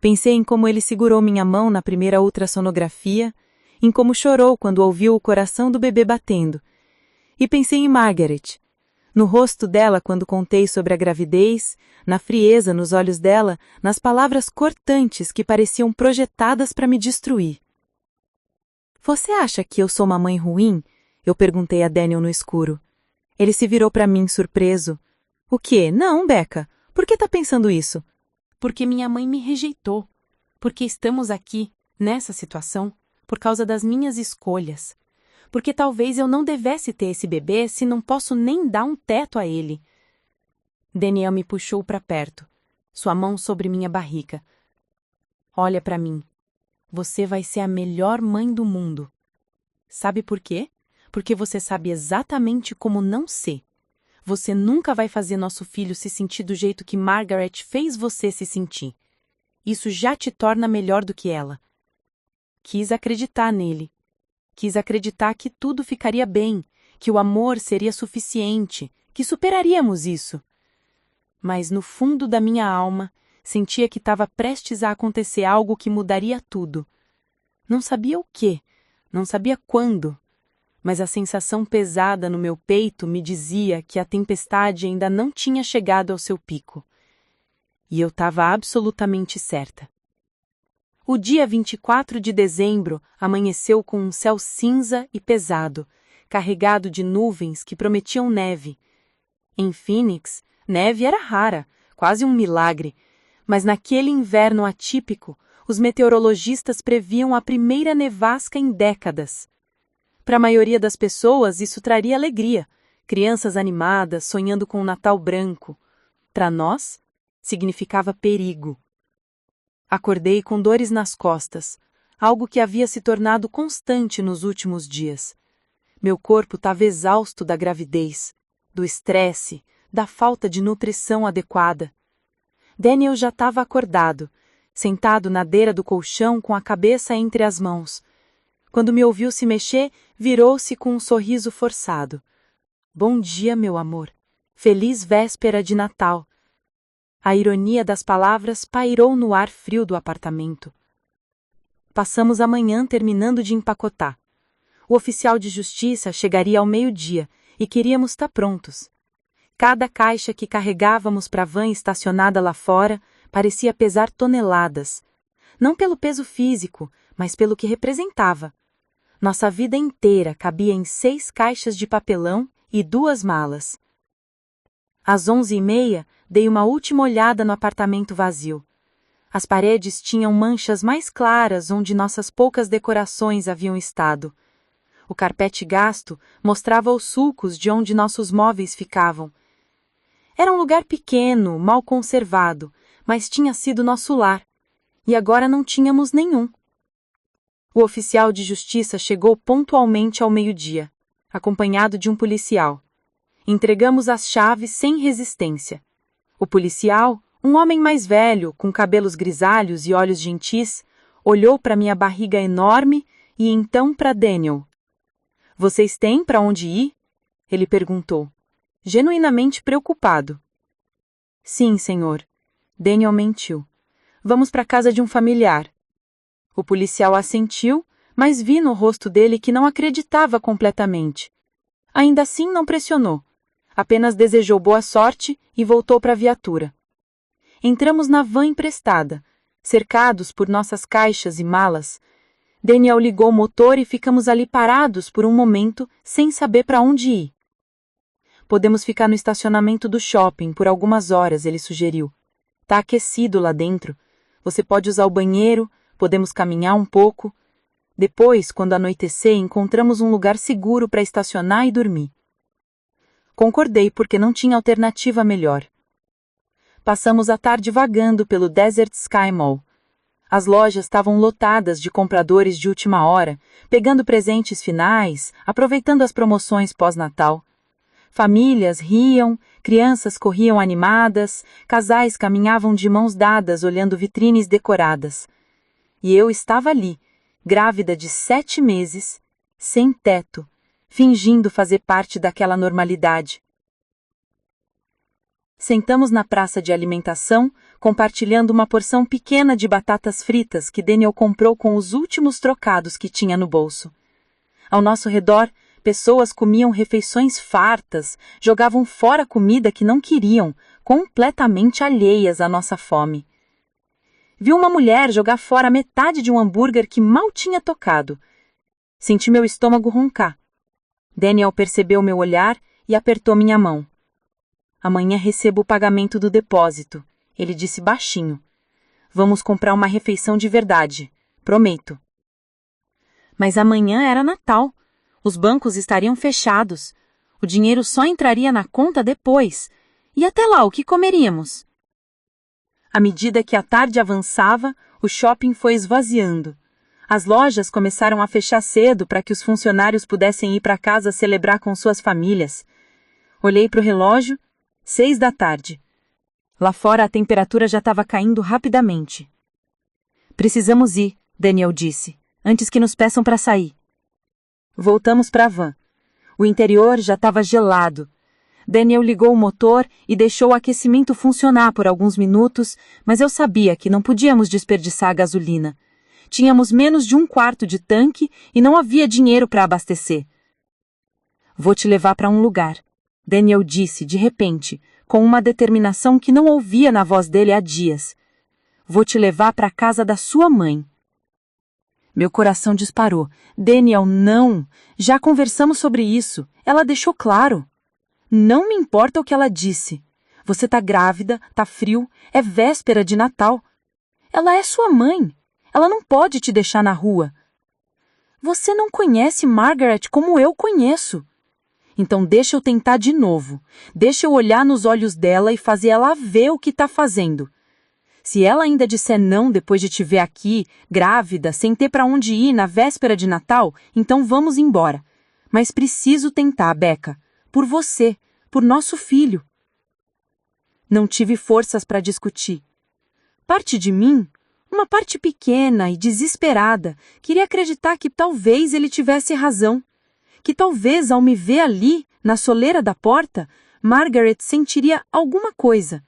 Pensei em como ele segurou minha mão na primeira ultrassonografia, em como chorou quando ouviu o coração do bebê batendo. E pensei em Margaret. No rosto dela quando contei sobre a gravidez, na frieza nos olhos dela, nas palavras cortantes que pareciam projetadas para me destruir. Você acha que eu sou uma mãe ruim? Eu perguntei a Daniel no escuro. Ele se virou para mim surpreso. O quê? Não, Becca. Por que tá pensando isso? Porque minha mãe me rejeitou. Porque estamos aqui, nessa situação, por causa das minhas escolhas. Porque talvez eu não devesse ter esse bebê se não posso nem dar um teto a ele. Daniel me puxou para perto, sua mão sobre minha barriga. Olha para mim. Você vai ser a melhor mãe do mundo. Sabe por quê? Porque você sabe exatamente como não ser. Você nunca vai fazer nosso filho se sentir do jeito que Margaret fez você se sentir. Isso já te torna melhor do que ela. Quis acreditar nele. Quis acreditar que tudo ficaria bem, que o amor seria suficiente, que superaríamos isso. Mas no fundo da minha alma, sentia que estava prestes a acontecer algo que mudaria tudo. Não sabia o quê, não sabia quando, mas a sensação pesada no meu peito me dizia que a tempestade ainda não tinha chegado ao seu pico. E eu estava absolutamente certa. O dia 24 de dezembro amanheceu com um céu cinza e pesado, carregado de nuvens que prometiam neve. Em Phoenix, neve era rara, quase um milagre, mas naquele inverno atípico, os meteorologistas previam a primeira nevasca em décadas. Para a maioria das pessoas, isso traria alegria, crianças animadas, sonhando com um Natal branco. Para nós, significava perigo. Acordei com dores nas costas, algo que havia se tornado constante nos últimos dias. Meu corpo estava exausto da gravidez, do estresse, da falta de nutrição adequada. Daniel já estava acordado, sentado na beira do colchão com a cabeça entre as mãos. Quando me ouviu se mexer, virou-se com um sorriso forçado. Bom dia, meu amor. Feliz véspera de Natal. A ironia das palavras pairou no ar frio do apartamento. Passamos a manhã terminando de empacotar. O oficial de justiça chegaria ao meio-dia e queríamos estar prontos. Cada caixa que carregávamos para a van estacionada lá fora parecia pesar toneladas. Não pelo peso físico, mas pelo que representava. Nossa vida inteira cabia em 6 caixas de papelão e 2 malas. Às 11h30, dei uma última olhada no apartamento vazio. As paredes tinham manchas mais claras onde nossas poucas decorações haviam estado. O carpete gasto mostrava os sulcos de onde nossos móveis ficavam. Era um lugar pequeno, mal conservado, mas tinha sido nosso lar, e agora não tínhamos nenhum. O oficial de justiça chegou pontualmente ao meio-dia, acompanhado de um policial. Entregamos as chaves sem resistência. O policial, um homem mais velho, com cabelos grisalhos e olhos gentis, olhou para minha barriga enorme e então para Daniel. "Vocês têm para onde ir?" Ele perguntou, genuinamente preocupado. "Sim, senhor." Daniel mentiu. "Vamos para a casa de um familiar." O policial assentiu, mas vi no rosto dele que não acreditava completamente. Ainda assim não pressionou. Apenas desejou boa sorte e voltou para a viatura. Entramos na van emprestada, cercados por nossas caixas e malas. Daniel ligou o motor e ficamos ali parados por um momento, sem saber para onde ir. "Podemos ficar no estacionamento do shopping por algumas horas", ele sugeriu. "Tá aquecido lá dentro. Você pode usar o banheiro, podemos caminhar um pouco. Depois, quando anoitecer, encontramos um lugar seguro para estacionar e dormir." Concordei porque não tinha alternativa melhor. Passamos a tarde vagando pelo Desert Sky Mall. As lojas estavam lotadas de compradores de última hora, pegando presentes finais, aproveitando as promoções pós-Natal. Famílias riam, crianças corriam animadas, casais caminhavam de mãos dadas olhando vitrines decoradas. E eu estava ali, grávida de 7 meses, sem teto, fingindo fazer parte daquela normalidade. Sentamos na praça de alimentação, compartilhando uma porção pequena de batatas fritas que Daniel comprou com os últimos trocados que tinha no bolso. Ao nosso redor, pessoas comiam refeições fartas, jogavam fora comida que não queriam, completamente alheias à nossa fome. Vi uma mulher jogar fora metade de um hambúrguer que mal tinha tocado. Senti meu estômago roncar. Daniel percebeu meu olhar e apertou minha mão. "Amanhã recebo o pagamento do depósito", ele disse baixinho. "Vamos comprar uma refeição de verdade, prometo." Mas amanhã era Natal. Os bancos estariam fechados. O dinheiro só entraria na conta depois. E até lá, o que comeríamos? À medida que a tarde avançava, o shopping foi esvaziando. As lojas começaram a fechar cedo para que os funcionários pudessem ir para casa celebrar com suas famílias. Olhei para o relógio, 6 da tarde. Lá fora a temperatura já estava caindo rapidamente. "Precisamos ir", Daniel disse, "antes que nos peçam para sair." Voltamos para a van. O interior já estava gelado. Daniel ligou o motor e deixou o aquecimento funcionar por alguns minutos, mas eu sabia que não podíamos desperdiçar a gasolina. Tínhamos menos de 1/4 de tanque e não havia dinheiro para abastecer. "Vou te levar para um lugar", Daniel disse de repente, com uma determinação que não ouvia na voz dele há dias. Vou te levar para a casa da sua mãe. Meu coração disparou. Daniel, não! Já conversamos sobre isso. Ela deixou claro. Não me importa o que ela disse. Você tá grávida, tá frio, é véspera de Natal. Ela é sua mãe. Ela não pode te deixar na rua. Você não conhece Margaret como eu conheço. Então deixa eu tentar de novo. Deixa eu olhar nos olhos dela e fazer ela ver o que tá fazendo. Se ela ainda disser não depois de te ver aqui, grávida, sem ter para onde ir na véspera de Natal, então vamos embora. Mas preciso tentar, Becca. Por você, por nosso filho. Não tive forças para discutir. Parte de mim, uma parte pequena e desesperada, queria acreditar que talvez ele tivesse razão. Que talvez, ao me ver ali, na soleira da porta, Margaret sentiria alguma coisa.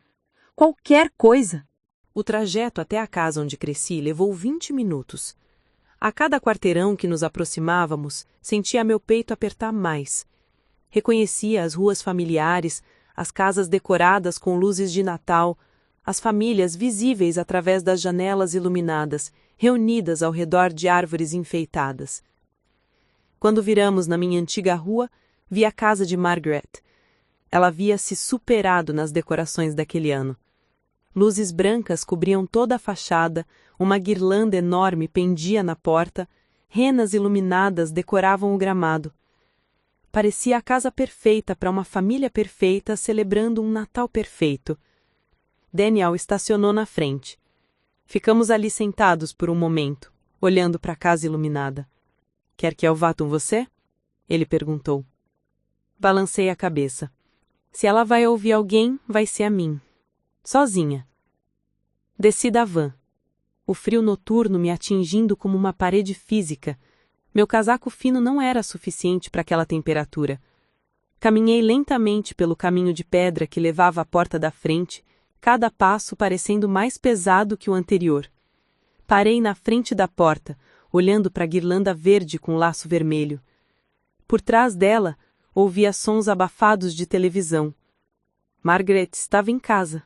Qualquer coisa. O trajeto até a casa onde cresci levou 20 minutos. A cada quarteirão que nos aproximávamos, sentia meu peito apertar mais. Reconhecia as ruas familiares, as casas decoradas com luzes de Natal, as famílias visíveis através das janelas iluminadas, reunidas ao redor de árvores enfeitadas. Quando viramos na minha antiga rua, vi a casa de Margaret. Ela havia se superado nas decorações daquele ano. Luzes brancas cobriam toda a fachada, uma guirlanda enorme pendia na porta, renas iluminadas decoravam o gramado. Parecia a casa perfeita para uma família perfeita celebrando um Natal perfeito. Daniel estacionou na frente. Ficamos ali sentados por um momento, olhando para a casa iluminada. — Quer que eu vá com você? Ele perguntou. Balancei a cabeça. Se ela vai ouvir alguém, vai ser a mim. Sozinha. Desci da van. O frio noturno me atingindo como uma parede física. Meu casaco fino não era suficiente para aquela temperatura. Caminhei lentamente pelo caminho de pedra que levava à porta da frente, cada passo parecendo mais pesado que o anterior. Parei na frente da porta, olhando para a guirlanda verde com laço vermelho. Por trás dela, ouvia sons abafados de televisão. Margaret estava em casa.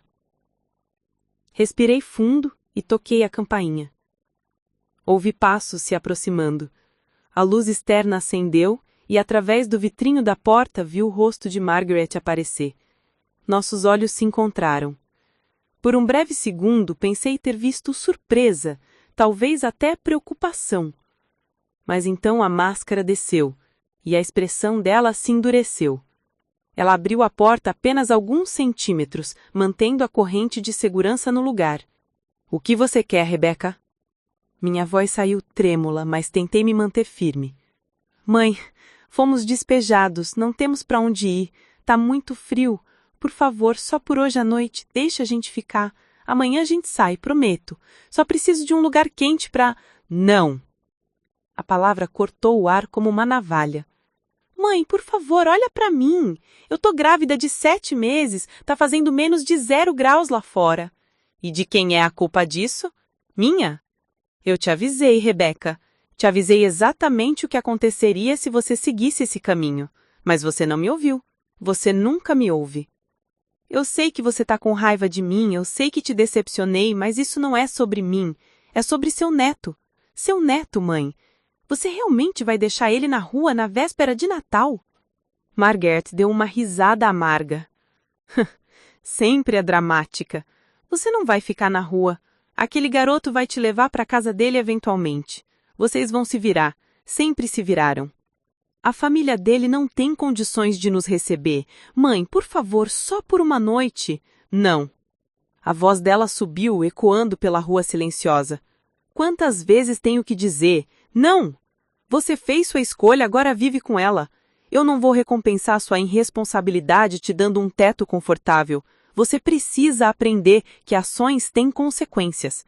Respirei fundo e toquei a campainha. Ouvi passos se aproximando. A luz externa acendeu e, através do vitrinho da porta, vi o rosto de Margaret aparecer. Nossos olhos se encontraram. Por um breve segundo, pensei ter visto surpresa, talvez até preocupação. Mas então a máscara desceu, e a expressão dela se endureceu. Ela abriu a porta apenas alguns centímetros, mantendo a corrente de segurança no lugar. — O que você quer, Rebecca? Minha voz saiu trêmula, mas tentei me manter firme. — Mãe, fomos despejados, não temos para onde ir. Tá muito frio. Por favor, só por hoje à noite, deixa a gente ficar. Amanhã a gente sai, prometo. Só preciso de um lugar quente para... Não! A palavra cortou o ar como uma navalha. Mãe, por favor, olha para mim. Eu tô grávida de 7 meses, tá fazendo menos de 0 graus lá fora. E de quem é a culpa disso? Minha? Eu te avisei, Rebecca. Te avisei exatamente o que aconteceria se você seguisse esse caminho. Mas você não me ouviu. Você nunca me ouve. Eu sei que você tá com raiva de mim, eu sei que te decepcionei, mas isso não é sobre mim. É sobre seu neto. Seu neto, mãe. Você realmente vai deixar ele na rua na véspera de Natal? Margaret deu uma risada amarga. Sempre é dramática. Você não vai ficar na rua. Aquele garoto vai te levar para a casa dele eventualmente. Vocês vão se virar. Sempre se viraram. A família dele não tem condições de nos receber. Mãe, por favor, só por uma noite. Não. A voz dela subiu, ecoando pela rua silenciosa. Quantas vezes tenho que dizer? Não! Você fez sua escolha, agora vive com ela. Eu não vou recompensar sua irresponsabilidade te dando um teto confortável. Você precisa aprender que ações têm consequências.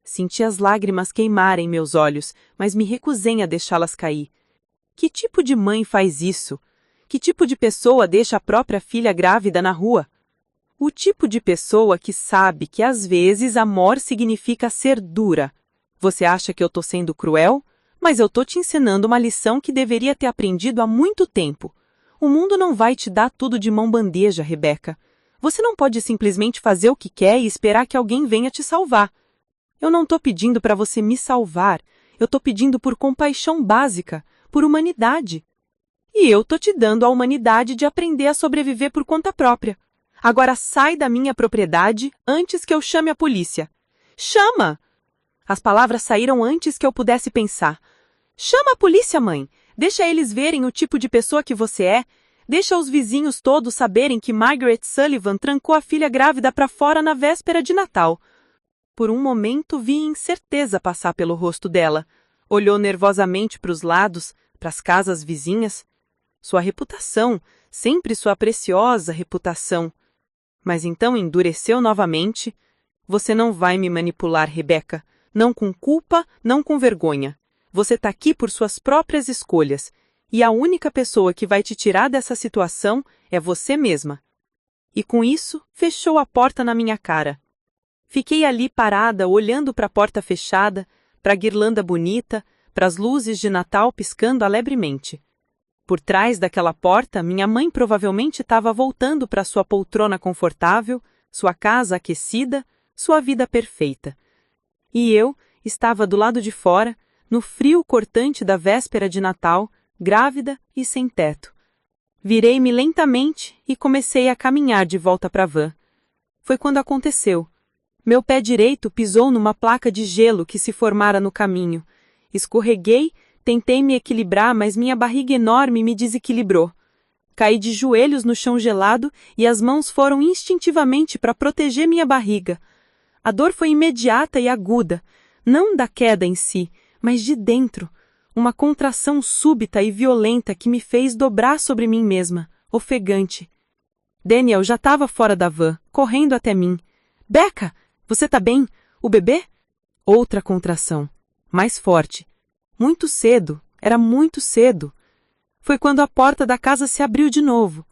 Senti as lágrimas queimarem meus olhos, mas me recusei a deixá-las cair. Que tipo de mãe faz isso? Que tipo de pessoa deixa a própria filha grávida na rua? O tipo de pessoa que sabe que às vezes amor significa ser dura. Você acha que eu tô sendo cruel? Mas eu tô te ensinando uma lição que deveria ter aprendido há muito tempo. O mundo não vai te dar tudo de mão bandeja, Rebecca. Você não pode simplesmente fazer o que quer e esperar que alguém venha te salvar. Eu não tô pedindo para você me salvar. Eu tô pedindo por compaixão básica, por humanidade. E eu tô te dando a humanidade de aprender a sobreviver por conta própria. Agora sai da minha propriedade antes que eu chame a polícia. Chama! As palavras saíram antes que eu pudesse pensar. Chama a polícia, mãe! Deixa eles verem o tipo de pessoa que você é. Deixa os vizinhos todos saberem que Margaret Sullivan trancou a filha grávida para fora na véspera de Natal. Por um momento vi incerteza passar pelo rosto dela. Olhou nervosamente para os lados, para as casas vizinhas. Sua reputação, sempre sua preciosa reputação. Mas então endureceu novamente. Você não vai me manipular, Rebecca. Não com culpa, não com vergonha. Você está aqui por suas próprias escolhas. E a única pessoa que vai te tirar dessa situação é você mesma. E com isso, fechou a porta na minha cara. Fiquei ali parada, olhando para a porta fechada, para a guirlanda bonita, para as luzes de Natal piscando alegremente. Por trás daquela porta, minha mãe provavelmente estava voltando para sua poltrona confortável, sua casa aquecida, sua vida perfeita. E eu estava do lado de fora, no frio cortante da véspera de Natal, grávida e sem teto. Virei-me lentamente e comecei a caminhar de volta para a van. Foi quando aconteceu. Meu pé direito pisou numa placa de gelo que se formara no caminho. Escorreguei, tentei me equilibrar, mas minha barriga enorme me desequilibrou. Caí de joelhos no chão gelado e as mãos foram instintivamente para proteger minha barriga. A dor foi imediata e aguda, não da queda em si, mas de dentro. Uma contração súbita e violenta que me fez dobrar sobre mim mesma, ofegante. Daniel já estava fora da van, correndo até mim. Becca! Você tá bem? O bebê? Outra contração. Mais forte. Muito cedo. Era muito cedo. Foi quando a porta da casa se abriu de novo.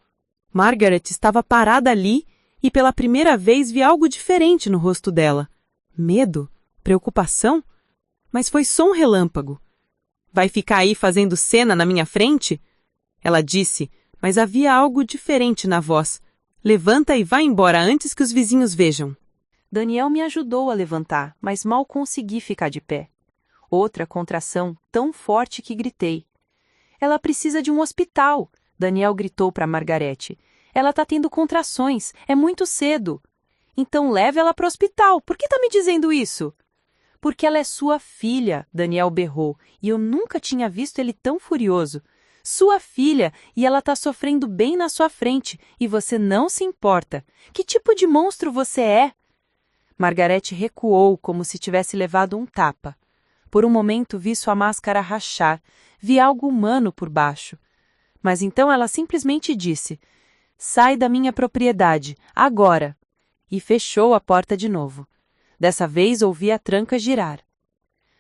Margaret estava parada ali e pela primeira vez vi algo diferente no rosto dela. Medo? Preocupação? Mas foi só um relâmpago. Vai ficar aí fazendo cena na minha frente? Ela disse, mas havia algo diferente na voz. Levanta e vai embora antes que os vizinhos vejam. Daniel me ajudou a levantar, mas mal consegui ficar de pé. Outra contração, tão forte que gritei. Ela precisa de um hospital, Daniel gritou para Margarete. Ela está tendo contrações, é muito cedo. Então leve ela para o hospital, por que está me dizendo isso? Porque ela é sua filha, Daniel berrou, e eu nunca tinha visto ele tão furioso. Sua filha, e ela está sofrendo bem na sua frente, e você não se importa. Que tipo de monstro você é? Margarete recuou como se tivesse levado um tapa. Por um momento vi sua máscara rachar, vi algo humano por baixo. Mas então ela simplesmente disse, sai da minha propriedade, agora! E fechou a porta de novo. Dessa vez ouvi a tranca girar.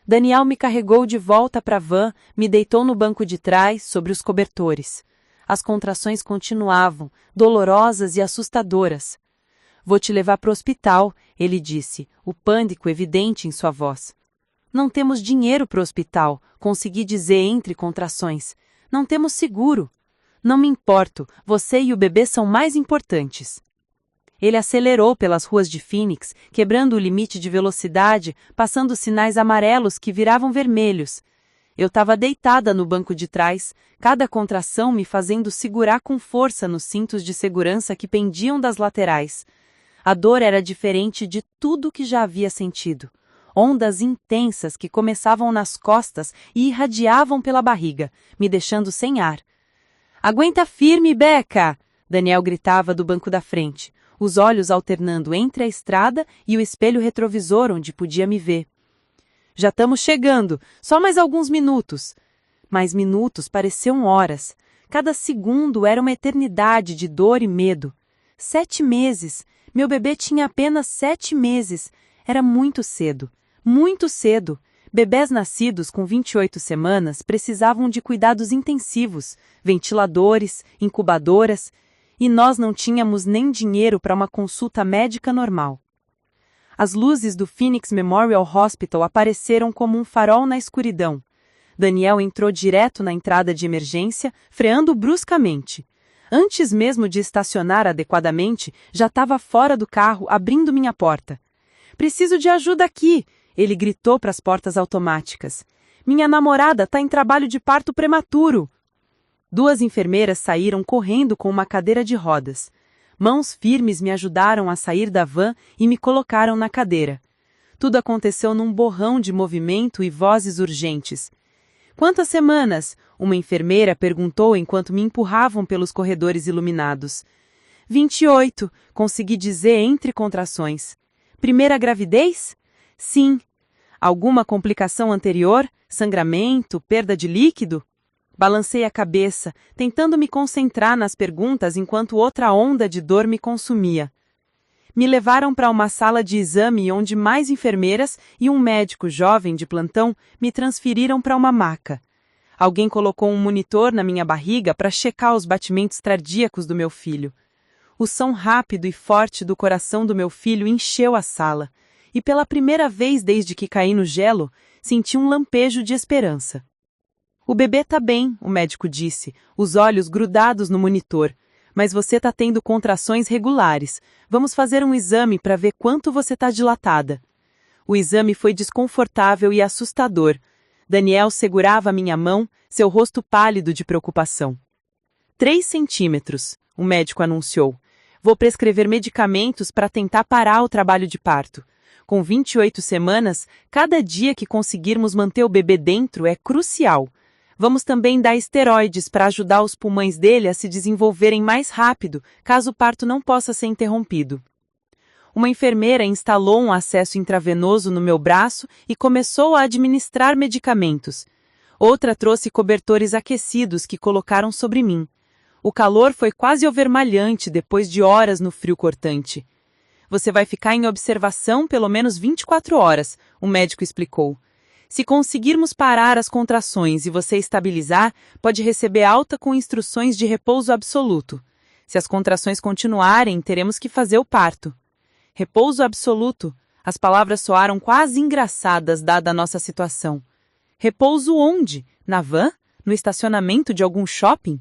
Daniel me carregou de volta para a van, me deitou no banco de trás, sobre os cobertores. As contrações continuavam, dolorosas e assustadoras. Vou te levar para o hospital, ele disse, o pânico evidente em sua voz. Não temos dinheiro para o hospital, consegui dizer entre contrações. Não temos seguro. Não me importo, você e o bebê são mais importantes. Ele acelerou pelas ruas de Phoenix, quebrando o limite de velocidade, passando sinais amarelos que viravam vermelhos. Eu estava deitada no banco de trás, cada contração me fazendo segurar com força nos cintos de segurança que pendiam das laterais. A dor era diferente de tudo que já havia sentido. Ondas intensas que começavam nas costas e irradiavam pela barriga, me deixando sem ar. Aguenta firme, Becca! Daniel gritava do banco da frente, os olhos alternando entre a estrada e o espelho retrovisor onde podia me ver. Já estamos chegando, só mais alguns minutos. Mais minutos pareciam horas. Cada segundo era uma eternidade de dor e medo. 7 meses. Meu bebê tinha apenas 7 meses. Era muito cedo. Muito cedo. Bebés nascidos com 28 semanas precisavam de cuidados intensivos, ventiladores, incubadoras, e nós não tínhamos nem dinheiro para uma consulta médica normal. As luzes do Phoenix Memorial Hospital apareceram como um farol na escuridão. Daniel entrou direto na entrada de emergência, freando bruscamente. Antes mesmo de estacionar adequadamente, já estava fora do carro, abrindo minha porta. Preciso de ajuda aqui, ele gritou para as portas automáticas. Minha namorada está em trabalho de parto prematuro. 2 enfermeiras saíram correndo com uma cadeira de rodas. Mãos firmes me ajudaram a sair da van e me colocaram na cadeira. Tudo aconteceu num borrão de movimento e vozes urgentes. Quantas semanas? Uma enfermeira perguntou enquanto me empurravam pelos corredores iluminados. 28, consegui dizer entre contrações. Primeira gravidez? Sim. Alguma complicação anterior? Sangramento? Perda de líquido? Balancei a cabeça, tentando me concentrar nas perguntas enquanto outra onda de dor me consumia. Me levaram para uma sala de exame onde mais enfermeiras e um médico jovem de plantão me transferiram para uma maca. Alguém colocou um monitor na minha barriga para checar os batimentos cardíacos do meu filho. O som rápido e forte do coração do meu filho encheu a sala, e pela primeira vez desde que caí no gelo, senti um lampejo de esperança. O bebê tá bem, o médico disse, os olhos grudados no monitor. Mas você tá tendo contrações regulares. Vamos fazer um exame para ver quanto você tá dilatada. O exame foi desconfortável e assustador. Daniel segurava minha mão, seu rosto pálido de preocupação. 3 centímetros, o médico anunciou. Vou prescrever medicamentos para tentar parar o trabalho de parto. Com 28 semanas, cada dia que conseguirmos manter o bebê dentro é crucial. Vamos também dar esteroides para ajudar os pulmões dele a se desenvolverem mais rápido, caso o parto não possa ser interrompido. Uma enfermeira instalou um acesso intravenoso no meu braço e começou a administrar medicamentos. Outra trouxe cobertores aquecidos que colocaram sobre mim. O calor foi quase overmalhante depois de horas no frio cortante. Você vai ficar em observação pelo menos 24 horas, o médico explicou. Se conseguirmos parar as contrações e você estabilizar, pode receber alta com instruções de repouso absoluto. Se as contrações continuarem, teremos que fazer o parto. Repouso absoluto. As palavras soaram quase engraçadas dada a nossa situação. Repouso onde? Na van? No estacionamento de algum shopping?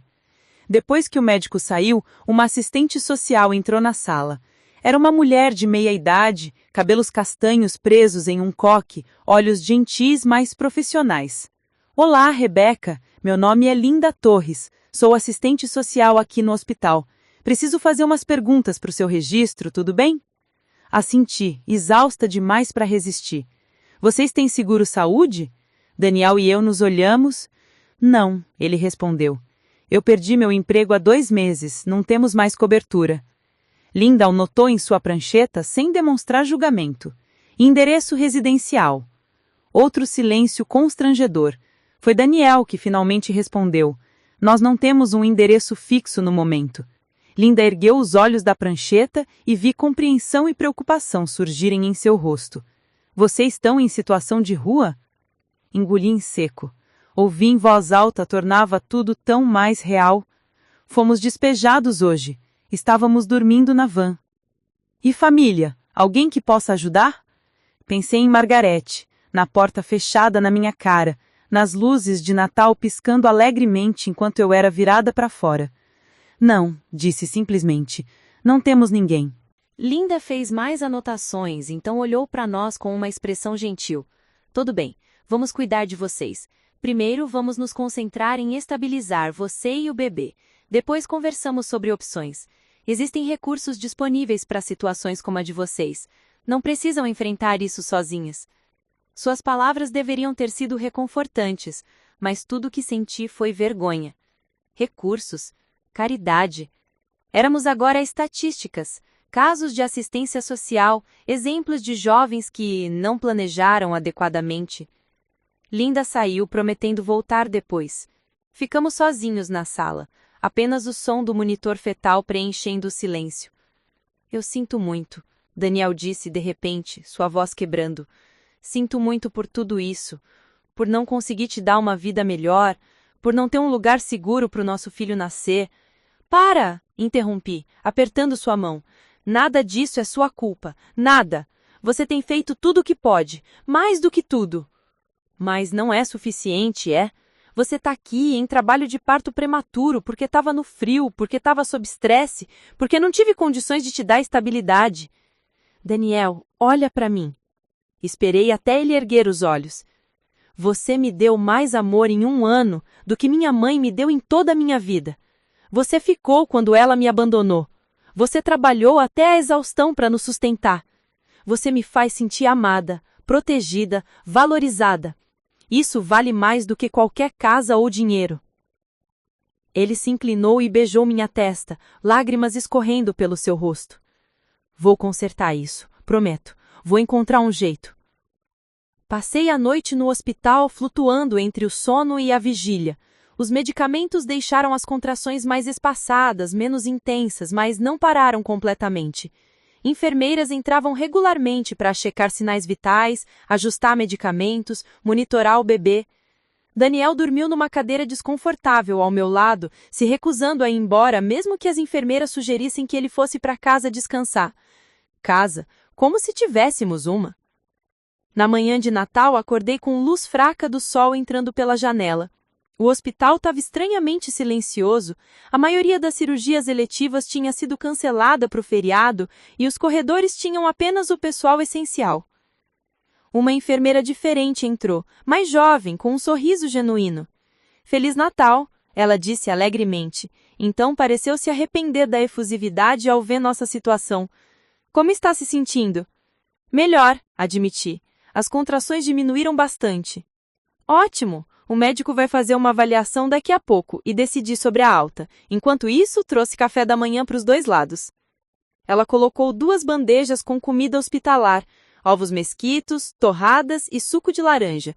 Depois que o médico saiu, uma assistente social entrou na sala. Era uma mulher de meia-idade, cabelos castanhos presos em um coque, olhos gentis mais profissionais. Olá, Rebeca. Meu nome é Linda Torres. Sou assistente social aqui no hospital. Preciso fazer umas perguntas para o seu registro, tudo bem? Assenti, exausta demais para resistir. Vocês têm seguro-saúde? Daniel e eu nos olhamos. Não, ele respondeu. Eu perdi meu emprego há 2 meses, não temos mais cobertura. Linda anotou em sua prancheta sem demonstrar julgamento. Endereço residencial. Outro silêncio constrangedor. Foi Daniel que finalmente respondeu. Nós não temos um endereço fixo no momento. Linda ergueu os olhos da prancheta e vi compreensão e preocupação surgirem em seu rosto. Vocês estão em situação de rua? Engoli em seco. Ouvir em voz alta tornava tudo tão mais real. Fomos despejados hoje. Estávamos dormindo na van. E família? Alguém que possa ajudar? Pensei em Margarete, na porta fechada na minha cara, nas luzes de Natal piscando alegremente enquanto eu era virada para fora. Não, disse simplesmente. Não temos ninguém. Linda fez mais anotações, então olhou para nós com uma expressão gentil. Tudo bem, vamos cuidar de vocês. Primeiro vamos nos concentrar em estabilizar você e o bebê. Depois conversamos sobre opções. Existem recursos disponíveis para situações como a de vocês. Não precisam enfrentar isso sozinhas. Suas palavras deveriam ter sido reconfortantes, mas tudo o que senti foi vergonha. Recursos, caridade. Éramos agora estatísticas, casos de assistência social, exemplos de jovens que não planejaram adequadamente. Linda saiu prometendo voltar depois. Ficamos sozinhos na sala. Apenas o som do monitor fetal preenchendo o silêncio. Eu sinto muito, Daniel disse de repente, sua voz quebrando. Sinto muito por tudo isso, por não conseguir te dar uma vida melhor, por não ter um lugar seguro para o nosso filho nascer. Para! Interrompi, apertando sua mão. Nada disso é sua culpa, nada. Você tem feito tudo o que pode, mais do que tudo. Mas não é suficiente, é? Você tá aqui em trabalho de parto prematuro porque estava no frio, porque estava sob estresse, porque não tive condições de te dar estabilidade. Daniel, olha para mim. Esperei até ele erguer os olhos. Você me deu mais amor em 1 ano do que minha mãe me deu em toda a minha vida. Você ficou quando ela me abandonou. Você trabalhou até a exaustão para nos sustentar. Você me faz sentir amada, protegida, valorizada. Isso vale mais do que qualquer casa ou dinheiro. Ele se inclinou e beijou minha testa, lágrimas escorrendo pelo seu rosto. Vou consertar isso, prometo. Vou encontrar um jeito. Passei a noite no hospital flutuando entre o sono e a vigília. Os medicamentos deixaram as contrações mais espaçadas, menos intensas, mas não pararam completamente. Enfermeiras entravam regularmente para checar sinais vitais, ajustar medicamentos, monitorar o bebê. Daniel dormiu numa cadeira desconfortável ao meu lado, se recusando a ir embora, mesmo que as enfermeiras sugerissem que ele fosse para casa descansar. Casa, como se tivéssemos uma. Na manhã de Natal, acordei com luz fraca do sol entrando pela janela. O hospital estava estranhamente silencioso, a maioria das cirurgias eletivas tinha sido cancelada para o feriado e os corredores tinham apenas o pessoal essencial. Uma enfermeira diferente entrou, mais jovem, com um sorriso genuíno. Feliz Natal, ela disse alegremente. Então pareceu se arrepender da efusividade ao ver nossa situação. Como está se sentindo? Melhor, admiti. As contrações diminuíram bastante. Ótimo! O médico vai fazer uma avaliação daqui a pouco e decidir sobre a alta. Enquanto isso, trouxe café da manhã para os 2 lados. Ela colocou 2 bandejas com comida hospitalar, ovos mesquitos, torradas e suco de laranja.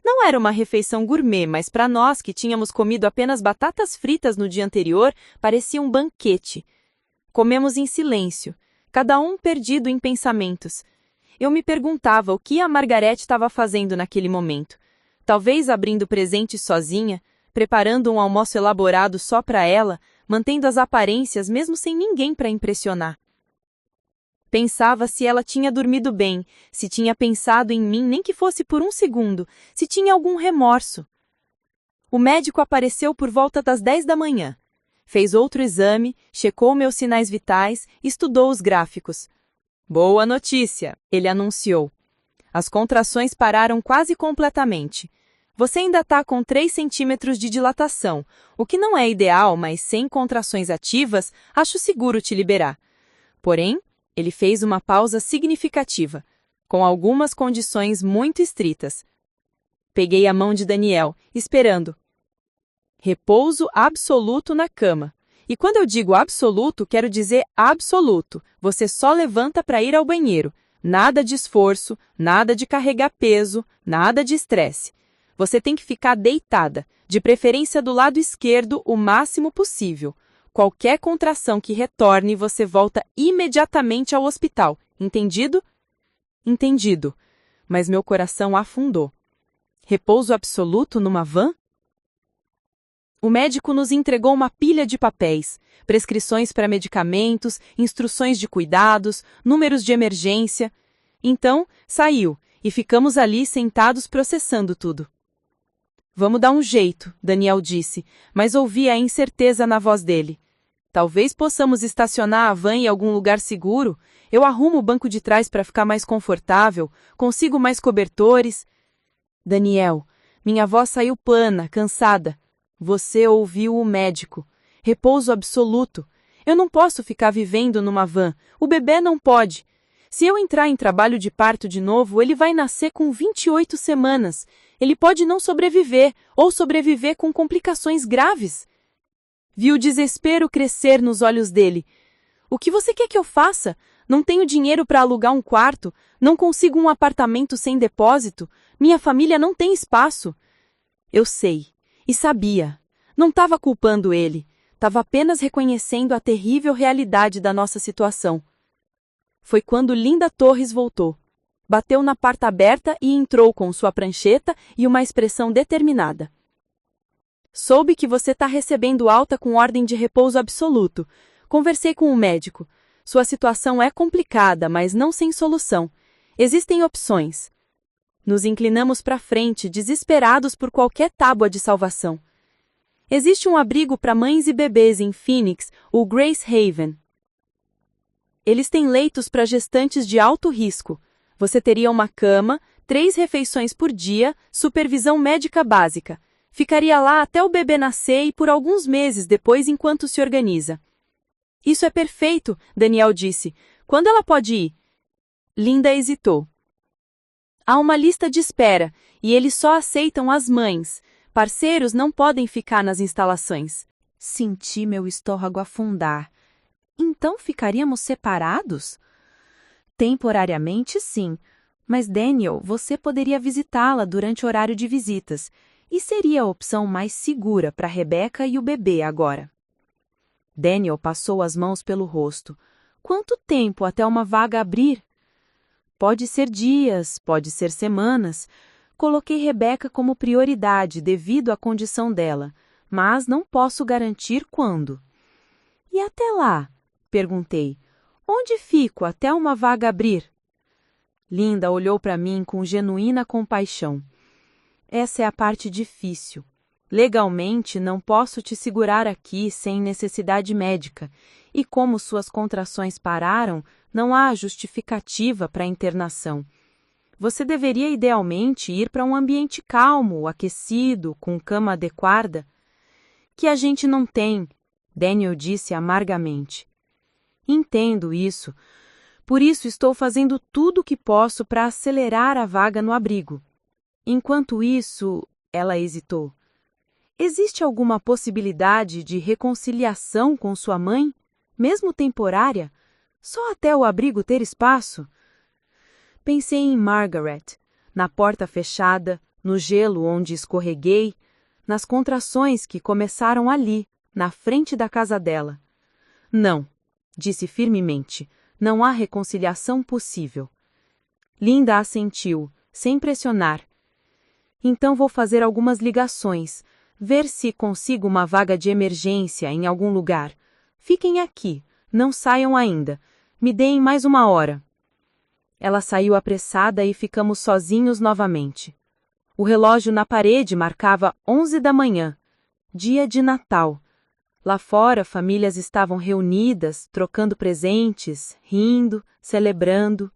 Não era uma refeição gourmet, mas para nós que tínhamos comido apenas batatas fritas no dia anterior, parecia um banquete. Comemos em silêncio, cada um perdido em pensamentos. Eu me perguntava o que a Margarete estava fazendo naquele momento. Talvez abrindo presentes sozinha, preparando um almoço elaborado só para ela, mantendo as aparências mesmo sem ninguém para impressionar. Pensava se ela tinha dormido bem, se tinha pensado em mim nem que fosse por 1 segundo, se tinha algum remorso. O médico apareceu por volta das 10 da manhã. Fez outro exame, checou meus sinais vitais, estudou os gráficos. Boa notícia, ele anunciou. As contrações pararam quase completamente. Você ainda está com 3 centímetros de dilatação, o que não é ideal, mas sem contrações ativas, acho seguro te liberar. Porém, ele fez uma pausa significativa, com algumas condições muito estritas. Peguei a mão de Daniel, esperando. Repouso absoluto na cama. E quando eu digo absoluto, quero dizer absoluto. Você só levanta para ir ao banheiro. Nada de esforço, nada de carregar peso, nada de estresse. Você tem que ficar deitada, de preferência do lado esquerdo o máximo possível. Qualquer contração que retorne, você volta imediatamente ao hospital. Entendido? Entendido. Mas meu coração afundou. Repouso absoluto numa van? O médico nos entregou uma pilha de papéis, prescrições para medicamentos, instruções de cuidados, números de emergência. Então, saiu, e ficamos ali sentados processando tudo. Vamos dar um jeito, Daniel disse, mas ouvi a incerteza na voz dele. Talvez possamos estacionar a van em algum lugar seguro. Eu arrumo o banco de trás para ficar mais confortável, consigo mais cobertores. Daniel, minha voz saiu plana, cansada. Você ouviu o médico. Repouso absoluto. Eu não posso ficar vivendo numa van. O bebê não pode. Se eu entrar em trabalho de parto de novo, ele vai nascer com 28 semanas. Ele pode não sobreviver, ou sobreviver com complicações graves. Vi o desespero crescer nos olhos dele. O que você quer que eu faça? Não tenho dinheiro para alugar um quarto, não consigo um apartamento sem depósito, minha família não tem espaço. Eu sei. E sabia. Não estava culpando ele. Estava apenas reconhecendo a terrível realidade da nossa situação. Foi quando Linda Torres voltou. Bateu na porta aberta e entrou com sua prancheta e uma expressão determinada. Soube que você está recebendo alta com ordem de repouso absoluto. Conversei com o médico. Sua situação é complicada, mas não sem solução. Existem opções. Nos inclinamos para frente, desesperados por qualquer tábua de salvação. Existe um abrigo para mães e bebês em Phoenix, o Grace Haven. Eles têm leitos para gestantes de alto risco. Você teria uma cama, 3 refeições por dia, supervisão médica básica. Ficaria lá até o bebê nascer e por alguns meses depois enquanto se organiza. Isso é perfeito, Daniel disse. Quando ela pode ir? Linda hesitou. Há uma lista de espera, e eles só aceitam as mães. Parceiros não podem ficar nas instalações. Senti meu estômago afundar. Então ficaríamos separados? Temporariamente, sim. Mas, Daniel, você poderia visitá-la durante o horário de visitas, e seria a opção mais segura para Rebecca e o bebê agora. Daniel passou as mãos pelo rosto. Quanto tempo até uma vaga abrir? Pode ser dias, pode ser semanas. Coloquei Rebecca como prioridade devido à condição dela, mas não posso garantir quando. E até lá? Perguntei. Onde fico até uma vaga abrir? Linda olhou para mim com genuína compaixão. Essa é a parte difícil. Legalmente, não posso te segurar aqui sem necessidade médica, e como suas contrações pararam, não há justificativa para a internação. Você deveria idealmente ir para um ambiente calmo, aquecido, com cama adequada. Que a gente não tem, Daniel disse amargamente. Entendo isso. Por isso estou fazendo tudo o que posso para acelerar a vaga no abrigo. Enquanto isso, ela hesitou. Existe alguma possibilidade de reconciliação com sua mãe, mesmo temporária, só até o abrigo ter espaço? Pensei em Margaret, na porta fechada, no gelo onde escorreguei, nas contrações que começaram ali, na frente da casa dela. Não, disse firmemente, não há reconciliação possível. Linda assentiu, sem pressionar. Então vou fazer algumas ligações, ver se consigo uma vaga de emergência em algum lugar. Fiquem aqui, não saiam ainda. Me deem mais 1 hora. Ela saiu apressada e ficamos sozinhos novamente. O relógio na parede marcava 11 da manhã, dia de Natal. Lá fora, famílias estavam reunidas, trocando presentes, rindo, celebrando.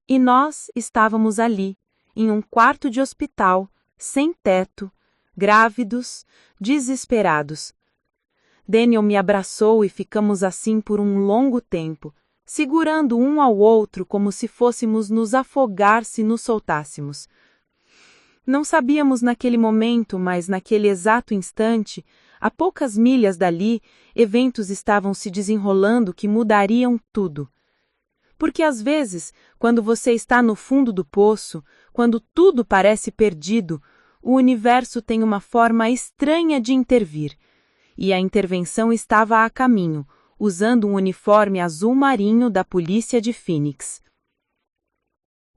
E nós estávamos ali, em um quarto de hospital, sem teto, grávidos, desesperados. Daniel me abraçou e ficamos assim por um longo tempo, segurando um ao outro como se fôssemos nos afogar se nos soltássemos. Não sabíamos naquele momento, mas naquele exato instante, a poucas milhas dali, eventos estavam se desenrolando que mudariam tudo. Porque às vezes, quando você está no fundo do poço, quando tudo parece perdido, o universo tem uma forma estranha de intervir. E a intervenção estava a caminho, usando um uniforme azul marinho da polícia de Phoenix.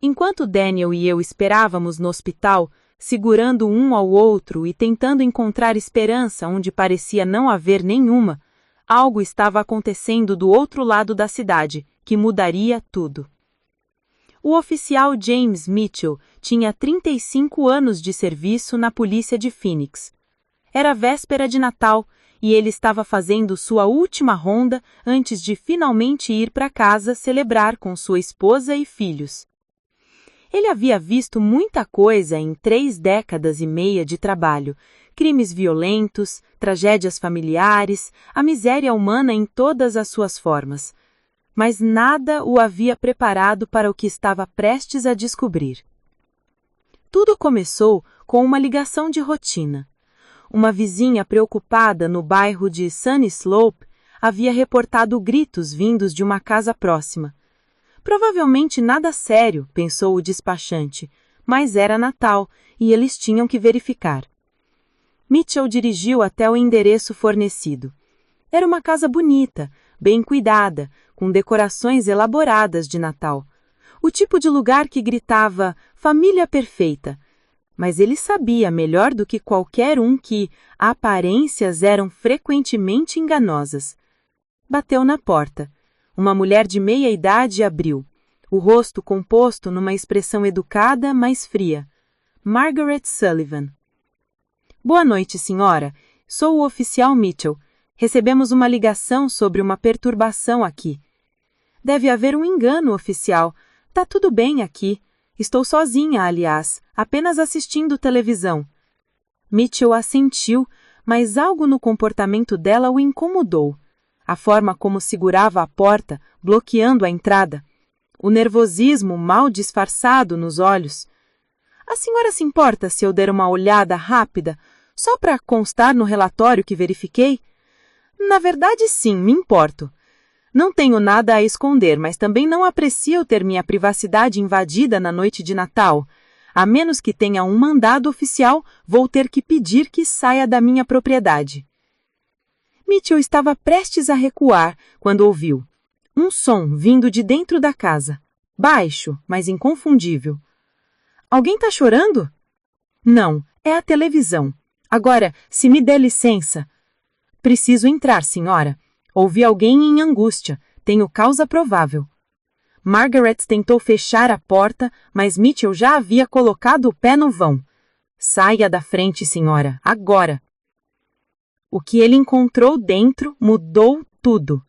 Enquanto Daniel e eu esperávamos no hospital, segurando um ao outro e tentando encontrar esperança onde parecia não haver nenhuma, algo estava acontecendo do outro lado da cidade, que mudaria tudo. O oficial James Mitchell tinha 35 anos de serviço na polícia de Phoenix. Era véspera de Natal e ele estava fazendo sua última ronda antes de finalmente ir para casa celebrar com sua esposa e filhos. Ele havia visto muita coisa em 3 décadas e meia de trabalho, crimes violentos, tragédias familiares, a miséria humana em todas as suas formas. Mas nada o havia preparado para o que estava prestes a descobrir. Tudo começou com uma ligação de rotina. Uma vizinha preocupada no bairro de Sunny Slope havia reportado gritos vindos de uma casa próxima. Provavelmente nada sério, pensou o despachante, mas era Natal e eles tinham que verificar. Mitchell dirigiu até o endereço fornecido. Era uma casa bonita, bem cuidada, com decorações elaboradas de Natal. O tipo de lugar que gritava família perfeita. Mas ele sabia melhor do que qualquer um que aparências eram frequentemente enganosas. Bateu na porta. Uma mulher de meia idade abriu. o rosto composto numa expressão educada, mas fria. Margaret Sullivan. Boa noite, senhora. Sou o oficial Mitchell. Recebemos uma ligação sobre uma perturbação aqui. Deve haver um engano, oficial. Tá tudo bem aqui. Estou sozinha, aliás, apenas assistindo televisão. Mitchell assentiu, mas algo no comportamento dela o incomodou. A forma como segurava a porta, bloqueando a entrada. O nervosismo mal disfarçado nos olhos. A senhora se importa se eu der uma olhada rápida, só para constar no relatório que verifiquei? Na verdade, sim, me importo. Não tenho nada a esconder, mas também não aprecio ter minha privacidade invadida na noite de Natal. A menos que tenha um mandado oficial, vou ter que pedir que saia da minha propriedade. Mitchell estava prestes a recuar quando ouviu um som vindo de dentro da casa, baixo, mas inconfundível. Alguém está chorando? Não, é a televisão. Agora, se me der licença. Preciso entrar, senhora. Ouvi alguém em angústia. Tenho causa provável. Margaret tentou fechar a porta, mas Mitchell já havia colocado o pé no vão. Saia da frente, senhora, agora. O que ele encontrou dentro mudou tudo.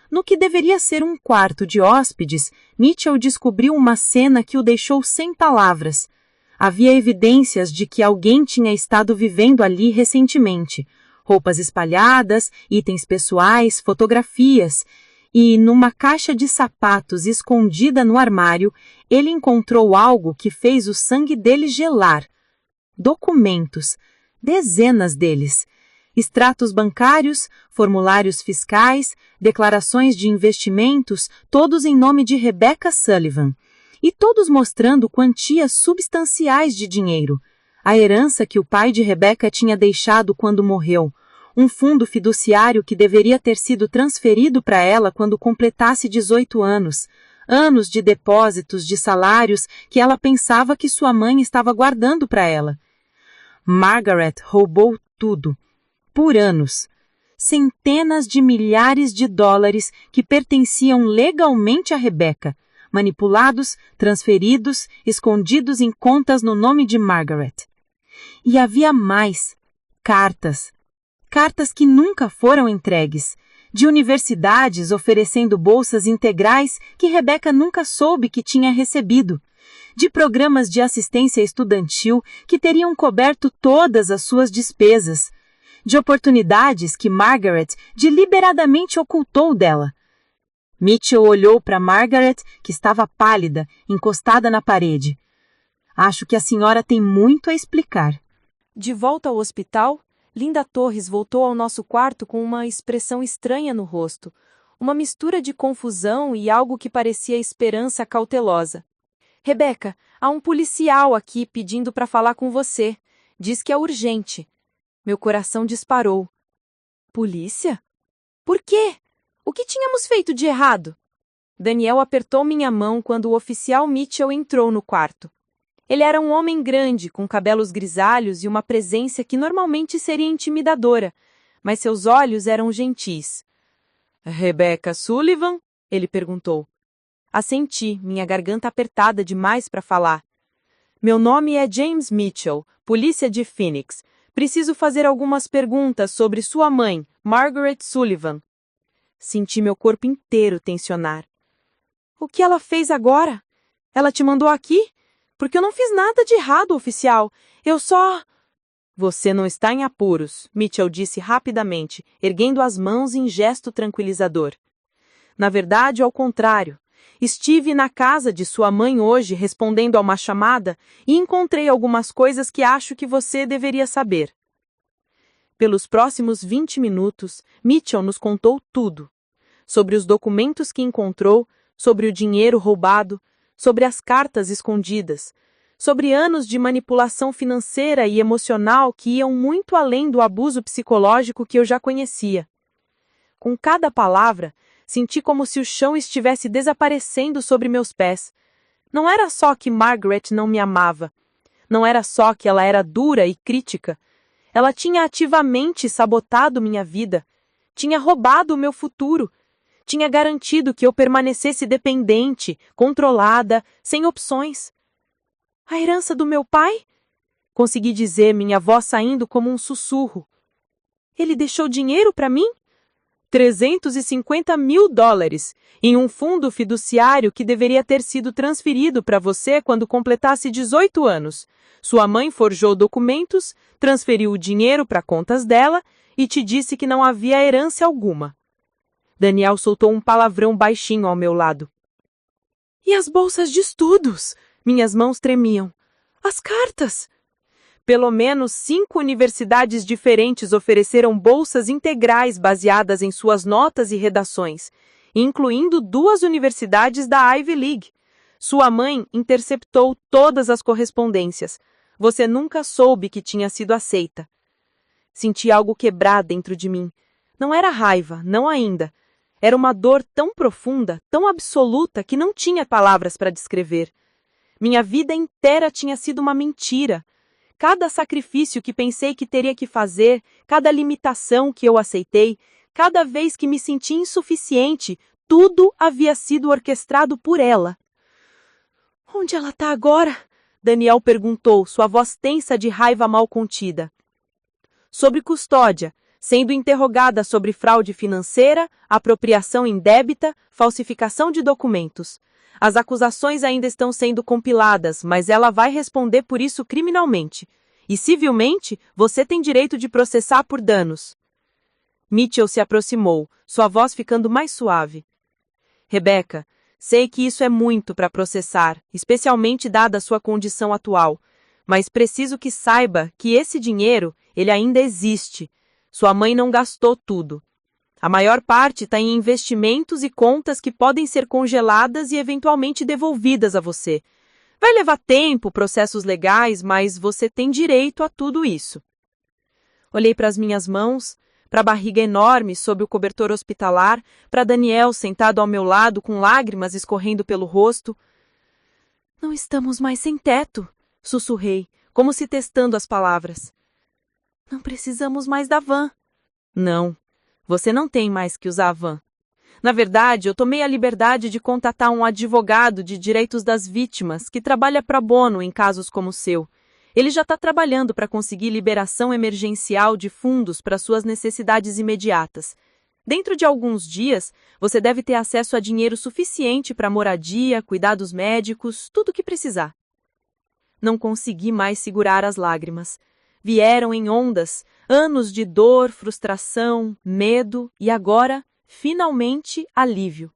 No que deveria ser um quarto de hóspedes, Mitchell descobriu uma cena que o deixou sem palavras. Havia evidências de que alguém tinha estado vivendo ali recentemente. Roupas espalhadas, itens pessoais, fotografias. E, numa caixa de sapatos escondida no armário, ele encontrou algo que fez o sangue dele gelar. Documentos. Dezenas deles. Extratos bancários, formulários fiscais, declarações de investimentos, todos em nome de Rebecca Sullivan. E todos mostrando quantias substanciais de dinheiro. A herança que o pai de Rebecca tinha deixado quando morreu. Um fundo fiduciário que deveria ter sido transferido para ela quando completasse 18 anos. Anos de depósitos de salários que ela pensava que sua mãe estava guardando para ela. Margaret roubou tudo. Por anos. Centenas de milhares de dólares que pertenciam legalmente a Rebecca, manipulados, transferidos, escondidos em contas no nome de Margaret. E havia mais. Cartas. Cartas que nunca foram entregues. De universidades oferecendo bolsas integrais que Rebecca nunca soube que tinha recebido. De programas de assistência estudantil que teriam coberto todas as suas despesas. De oportunidades que Margaret deliberadamente ocultou dela. Mitchell olhou para Margaret, que estava pálida, encostada na parede. Acho que a senhora tem muito a explicar. De volta ao hospital, Linda Torres voltou ao nosso quarto com uma expressão estranha no rosto, uma mistura de confusão e algo que parecia esperança cautelosa. Rebecca, há um policial aqui pedindo para falar com você. Diz que é urgente. Meu coração disparou. Polícia? Por quê? O que tínhamos feito de errado? Daniel apertou minha mão quando o oficial Mitchell entrou no quarto. Ele era um homem grande, com cabelos grisalhos e uma presença que normalmente seria intimidadora, mas seus olhos eram gentis. Rebecca Sullivan? Ele perguntou. Assenti, minha garganta apertada demais para falar. Meu nome é James Mitchell, polícia de Phoenix. Preciso fazer algumas perguntas sobre sua mãe, Margaret Sullivan. Senti meu corpo inteiro tensionar. O que ela fez agora? Ela te mandou aqui? Porque eu não fiz nada de errado, oficial. Eu só... Você não está em apuros, Mitchell disse rapidamente, erguendo as mãos em gesto tranquilizador. Na verdade, ao contrário. Estive na casa de sua mãe hoje respondendo a uma chamada e encontrei algumas coisas que acho que você deveria saber. Pelos próximos 20 minutos, Mitchell nos contou tudo. Sobre os documentos que encontrou, sobre o dinheiro roubado, sobre as cartas escondidas, sobre anos de manipulação financeira e emocional que iam muito além do abuso psicológico que eu já conhecia. Com cada palavra, senti como se o chão estivesse desaparecendo sobre meus pés. Não era só que Margaret não me amava. Não era só que ela era dura e crítica. Ela tinha ativamente sabotado minha vida. Tinha roubado o meu futuro. Tinha garantido que eu permanecesse dependente, controlada, sem opções. A herança do meu pai? Consegui dizer, minha voz saindo como um sussurro. Ele deixou dinheiro para mim? 350 mil dólares, em um fundo fiduciário que deveria ter sido transferido para você quando completasse 18 anos. Sua mãe forjou documentos, transferiu o dinheiro para contas dela e te disse que não havia herança alguma. Daniel soltou um palavrão baixinho ao meu lado. E as bolsas de estudos? Minhas mãos tremiam. As cartas? Pelo menos 5 universidades diferentes ofereceram bolsas integrais baseadas em suas notas e redações, incluindo 2 universidades da Ivy League. Sua mãe interceptou todas as correspondências. Você nunca soube que tinha sido aceita. Senti algo quebrar dentro de mim. Não era raiva, não ainda. Era uma dor tão profunda, tão absoluta, que não tinha palavras para descrever. Minha vida inteira tinha sido uma mentira. Cada sacrifício que pensei que teria que fazer, cada limitação que eu aceitei, cada vez que me senti insuficiente, tudo havia sido orquestrado por ela. Onde ela está agora? Daniel perguntou, sua voz tensa de raiva mal contida. Sob custódia, sendo interrogada sobre fraude financeira, apropriação indébita, falsificação de documentos. As acusações ainda estão sendo compiladas, mas ela vai responder por isso criminalmente. E civilmente, você tem direito de processar por danos. Mitchell se aproximou, sua voz ficando mais suave. Rebecca, sei que isso é muito para processar, especialmente dada a sua condição atual, mas preciso que saiba que esse dinheiro, ele ainda existe. Sua mãe não gastou tudo. A maior parte está em investimentos e contas que podem ser congeladas e eventualmente devolvidas a você. Vai levar tempo, processos legais, mas você tem direito a tudo isso. Olhei para as minhas mãos, para a barriga enorme sob o cobertor hospitalar, para Daniel sentado ao meu lado com lágrimas escorrendo pelo rosto. Não estamos mais sem teto, sussurrei, como se testando as palavras. Não precisamos mais da van. Não. Você não tem mais que usar a van. Na verdade, eu tomei a liberdade de contatar um advogado de direitos das vítimas que trabalha pro bono em casos como o seu. Ele já está trabalhando para conseguir liberação emergencial de fundos para suas necessidades imediatas. Dentro de alguns dias, você deve ter acesso a dinheiro suficiente para moradia, cuidados médicos, tudo o que precisar. Não consegui mais segurar as lágrimas. Vieram em ondas, anos de dor, frustração, medo e agora, finalmente, alívio.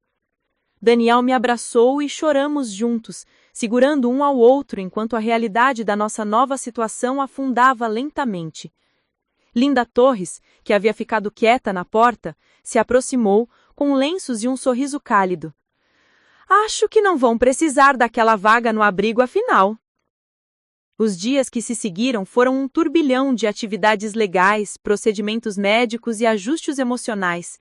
Daniel me abraçou e choramos juntos, segurando um ao outro enquanto a realidade da nossa nova situação afundava lentamente. Linda Torres, que havia ficado quieta na porta, se aproximou com lenços e um sorriso cálido. Acho que não vão precisar daquela vaga no abrigo afinal. Os dias que se seguiram foram um turbilhão de atividades legais, procedimentos médicos e ajustes emocionais.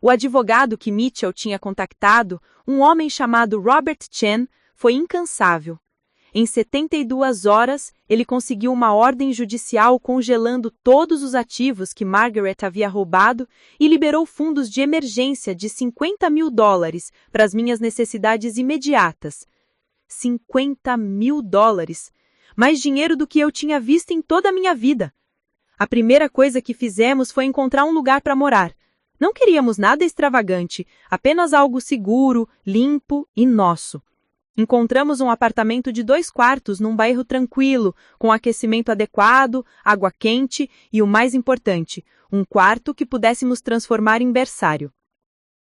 O advogado que Mitchell tinha contactado, um homem chamado Robert Chen, foi incansável. Em 72 horas, ele conseguiu uma ordem judicial congelando todos os ativos que Margaret havia roubado e liberou fundos de emergência de 50 mil dólares para as minhas necessidades imediatas. 50 mil dólares! Mais dinheiro do que eu tinha visto em toda a minha vida. A primeira coisa que fizemos foi encontrar um lugar para morar. Não queríamos nada extravagante, apenas algo seguro, limpo e nosso. Encontramos um apartamento de 2 quartos num bairro tranquilo, com aquecimento adequado, água quente e, o mais importante, um quarto que pudéssemos transformar em berçário.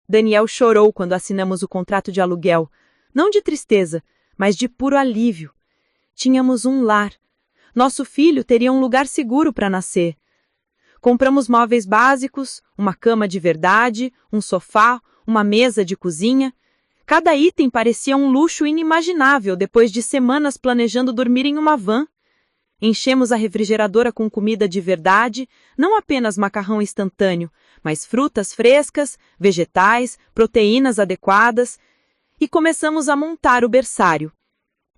Daniel chorou quando assinamos o contrato de aluguel, não de tristeza, mas de puro alívio. Tínhamos um lar. Nosso filho teria um lugar seguro para nascer. Compramos móveis básicos, uma cama de verdade, um sofá, uma mesa de cozinha. Cada item parecia um luxo inimaginável depois de semanas planejando dormir em uma van. Enchemos a refrigeradora com comida de verdade, não apenas macarrão instantâneo, mas frutas frescas, vegetais, proteínas adequadas. E começamos a montar o berçário.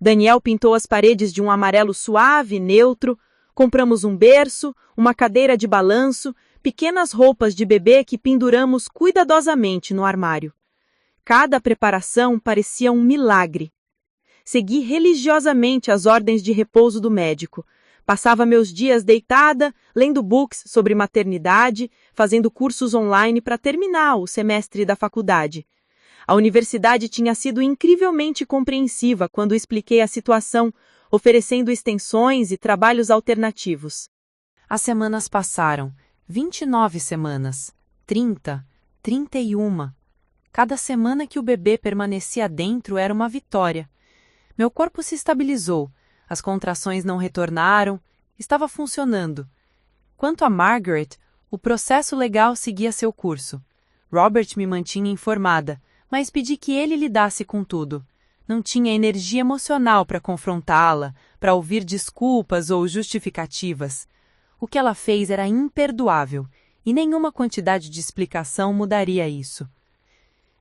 Daniel pintou as paredes de um amarelo suave e neutro, compramos um berço, uma cadeira de balanço, pequenas roupas de bebê que penduramos cuidadosamente no armário. Cada preparação parecia um milagre. Segui religiosamente as ordens de repouso do médico. Passava meus dias deitada, lendo books sobre maternidade, fazendo cursos online para terminar o semestre da faculdade. A universidade tinha sido incrivelmente compreensiva quando expliquei a situação, oferecendo extensões e trabalhos alternativos. As semanas passaram, 29 semanas, 30, 31. Cada semana que o bebê permanecia dentro era uma vitória. Meu corpo se estabilizou, as contrações não retornaram, estava funcionando. Quanto a Margaret, o processo legal seguia seu curso. Robert me mantinha informada, mas pedi que ele lidasse com tudo. Não tinha energia emocional para confrontá-la, para ouvir desculpas ou justificativas. O que ela fez era imperdoável, e nenhuma quantidade de explicação mudaria isso.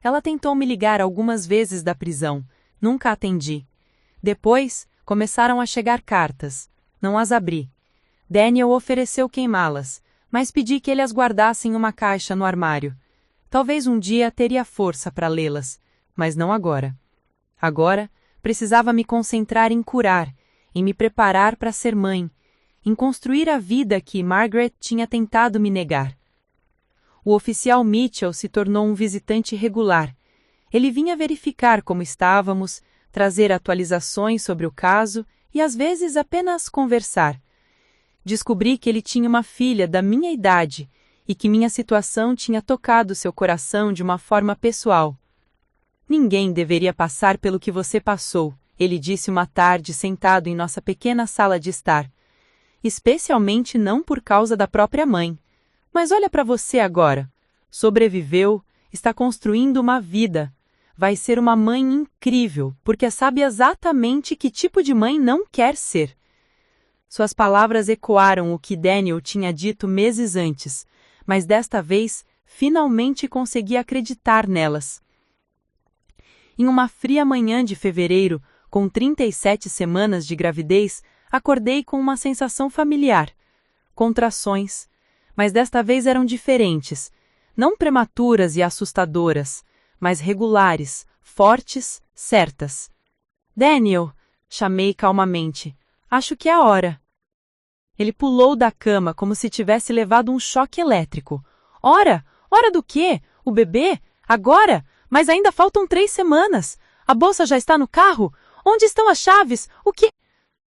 Ela tentou me ligar algumas vezes da prisão, nunca atendi. Depois, começaram a chegar cartas. Não as abri. Daniel ofereceu queimá-las, mas pedi que ele as guardasse em uma caixa no armário. Talvez um dia teria força para lê-las, mas não agora. Agora, precisava me concentrar em curar, em me preparar para ser mãe, em construir a vida que Margaret tinha tentado me negar. O oficial Mitchell se tornou um visitante regular. Ele vinha verificar como estávamos, trazer atualizações sobre o caso e às vezes apenas conversar. Descobri que ele tinha uma filha da minha idade e que minha situação tinha tocado seu coração de uma forma pessoal. Ninguém deveria passar pelo que você passou, ele disse uma tarde sentado em nossa pequena sala de estar. Especialmente não por causa da própria mãe. Mas olha para você agora. Sobreviveu, está construindo uma vida. Vai ser uma mãe incrível, porque sabe exatamente que tipo de mãe não quer ser. Suas palavras ecoaram o que Daniel tinha dito meses antes, mas desta vez, finalmente consegui acreditar nelas. Em uma fria manhã de fevereiro, com 37 semanas de gravidez, acordei com uma sensação familiar. Contrações. Mas desta vez eram diferentes. Não prematuras e assustadoras, mas regulares, fortes, certas. Daniel, chamei calmamente. Acho que é a hora. Ele pulou da cama como se tivesse levado um choque elétrico. Hora? Hora do quê? O bebê? Agora? Mas ainda faltam 3 semanas. A bolsa já está no carro? Onde estão as chaves? O que...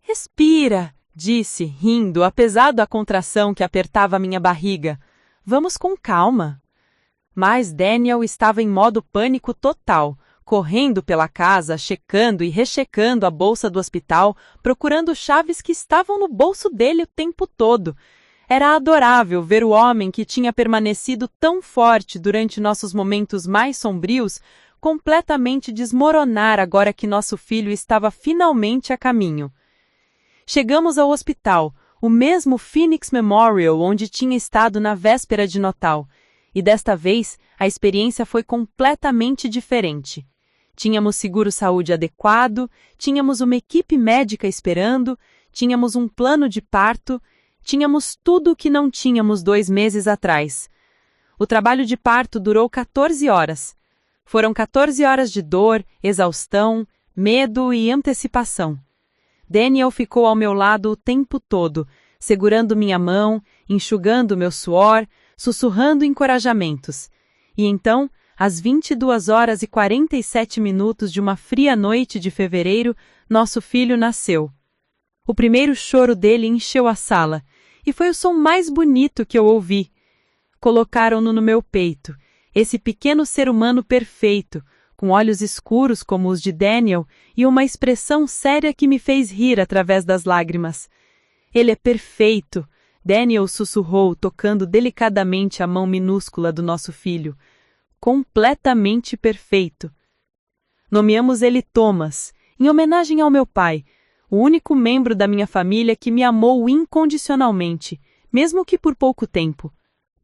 Respira, disse, rindo, apesar da contração que apertava minha barriga. Vamos com calma. Mas Daniel estava em modo pânico total, correndo pela casa, checando e rechecando a bolsa do hospital, procurando chaves que estavam no bolso dele o tempo todo. Era adorável ver o homem que tinha permanecido tão forte durante nossos momentos mais sombrios, completamente desmoronar agora que nosso filho estava finalmente a caminho. Chegamos ao hospital, o mesmo Phoenix Memorial onde tinha estado na véspera de Natal, e desta vez a experiência foi completamente diferente. Tínhamos seguro-saúde adequado, tínhamos uma equipe médica esperando, tínhamos um plano de parto, tínhamos tudo o que não tínhamos 2 meses atrás. O trabalho de parto durou 14 horas. Foram 14 horas de dor, exaustão, medo e antecipação. Daniel ficou ao meu lado o tempo todo, segurando minha mão, enxugando meu suor, sussurrando encorajamentos. E então, às 22h47 de uma fria noite de fevereiro, nosso filho nasceu. O primeiro choro dele encheu a sala, e foi o som mais bonito que eu ouvi. Colocaram-no no meu peito, esse pequeno ser humano perfeito, com olhos escuros como os de Daniel e uma expressão séria que me fez rir através das lágrimas. Ele é perfeito, Daniel sussurrou, tocando delicadamente a mão minúscula do nosso filho. Completamente perfeito. Nomeamos ele Thomas, em homenagem ao meu pai, o único membro da minha família que me amou incondicionalmente, mesmo que por pouco tempo.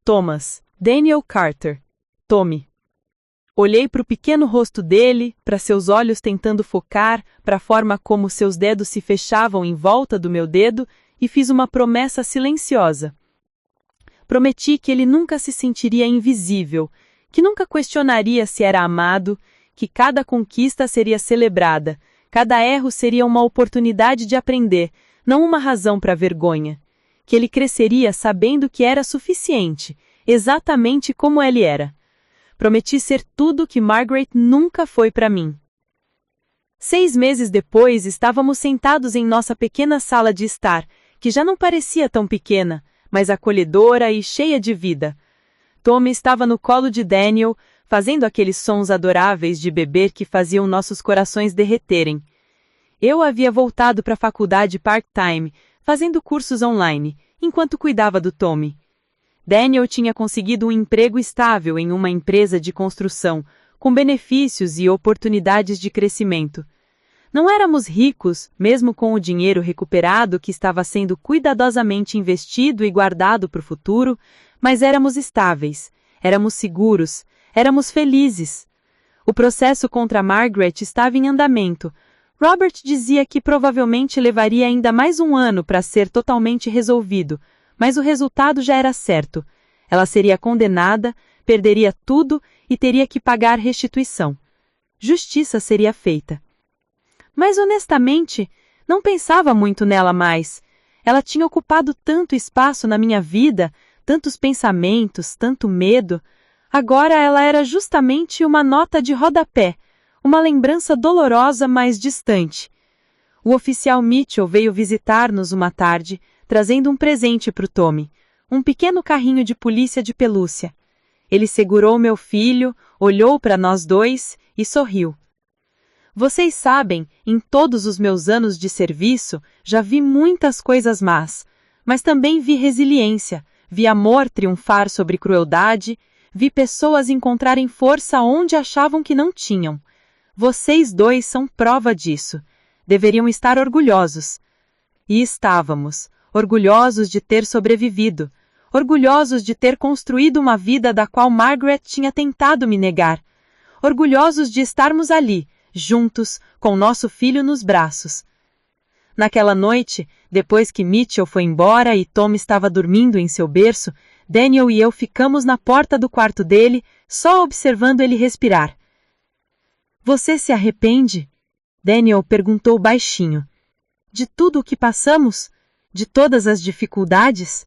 Thomas, Daniel Carter, Tommy. Olhei para o pequeno rosto dele, para seus olhos tentando focar, para a forma como seus dedos se fechavam em volta do meu dedo e fiz uma promessa silenciosa. Prometi que ele nunca se sentiria invisível, que nunca questionaria se era amado, que cada conquista seria celebrada, cada erro seria uma oportunidade de aprender, não uma razão para vergonha. Que ele cresceria sabendo que era suficiente, exatamente como ele era. Prometi ser tudo que Margaret nunca foi para mim. 6 meses depois, estávamos sentados em nossa pequena sala de estar, que já não parecia tão pequena, mas acolhedora e cheia de vida. Tommy estava no colo de Daniel, fazendo aqueles sons adoráveis de beber que faziam nossos corações derreterem. Eu havia voltado para a faculdade part-time, fazendo cursos online, enquanto cuidava do Tommy. Daniel tinha conseguido um emprego estável em uma empresa de construção, com benefícios e oportunidades de crescimento. Não éramos ricos, mesmo com o dinheiro recuperado que estava sendo cuidadosamente investido e guardado para o futuro, mas éramos estáveis, éramos seguros, éramos felizes. O processo contra Margaret estava em andamento. Robert dizia que provavelmente levaria ainda mais um ano para ser totalmente resolvido, mas o resultado já era certo. Ela seria condenada, perderia tudo e teria que pagar restituição. Justiça seria feita. Mas honestamente, não pensava muito nela mais. Ela tinha ocupado tanto espaço na minha vida, tantos pensamentos, tanto medo. Agora ela era justamente uma nota de rodapé, uma lembrança dolorosa, mas distante. O oficial Mitchell veio visitar-nos uma tarde, trazendo um presente para o Tommy, um pequeno carrinho de polícia de pelúcia. Ele segurou meu filho, olhou para nós dois e sorriu. Vocês sabem, em todos os meus anos de serviço, já vi muitas coisas más, mas também vi resiliência, vi amor triunfar sobre crueldade, vi pessoas encontrarem força onde achavam que não tinham. Vocês dois são prova disso. Deveriam estar orgulhosos. E estávamos, orgulhosos de ter sobrevivido, orgulhosos de ter construído uma vida da qual Margaret tinha tentado me negar, orgulhosos de estarmos ali, juntos, com nosso filho nos braços. Naquela noite, depois que Mitchell foi embora e Tom estava dormindo em seu berço, Daniel e eu ficamos na porta do quarto dele, só observando ele respirar. Você se arrepende? Daniel perguntou baixinho. De tudo o que passamos? De todas as dificuldades?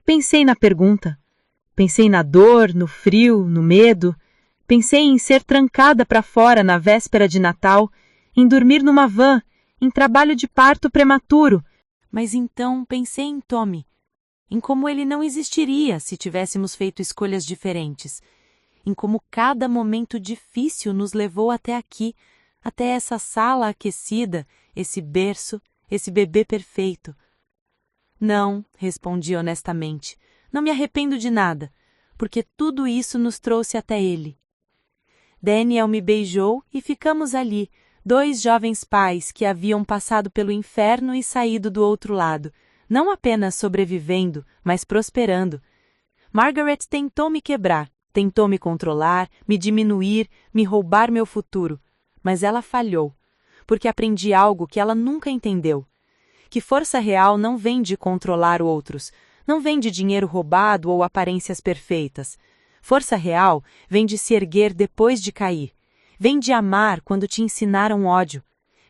Pensei na pergunta. Pensei na dor, no frio, no medo. Pensei em ser trancada para fora na véspera de Natal, em dormir numa van, em trabalho de parto prematuro. Mas então pensei em Tommy, em como ele não existiria se tivéssemos feito escolhas diferentes, em como cada momento difícil nos levou até aqui, até essa sala aquecida, esse berço, esse bebê perfeito. Não, respondi honestamente, não me arrependo de nada, porque tudo isso nos trouxe até ele. Daniel me beijou e ficamos ali, 2 jovens pais que haviam passado pelo inferno e saído do outro lado, não apenas sobrevivendo, mas prosperando. Margaret tentou me quebrar, tentou me controlar, me diminuir, me roubar meu futuro, mas ela falhou, porque aprendi algo que ela nunca entendeu. Que força real não vem de controlar outros, não vem de dinheiro roubado ou aparências perfeitas. Força real vem de se erguer depois de cair. Vem de amar quando te ensinaram ódio.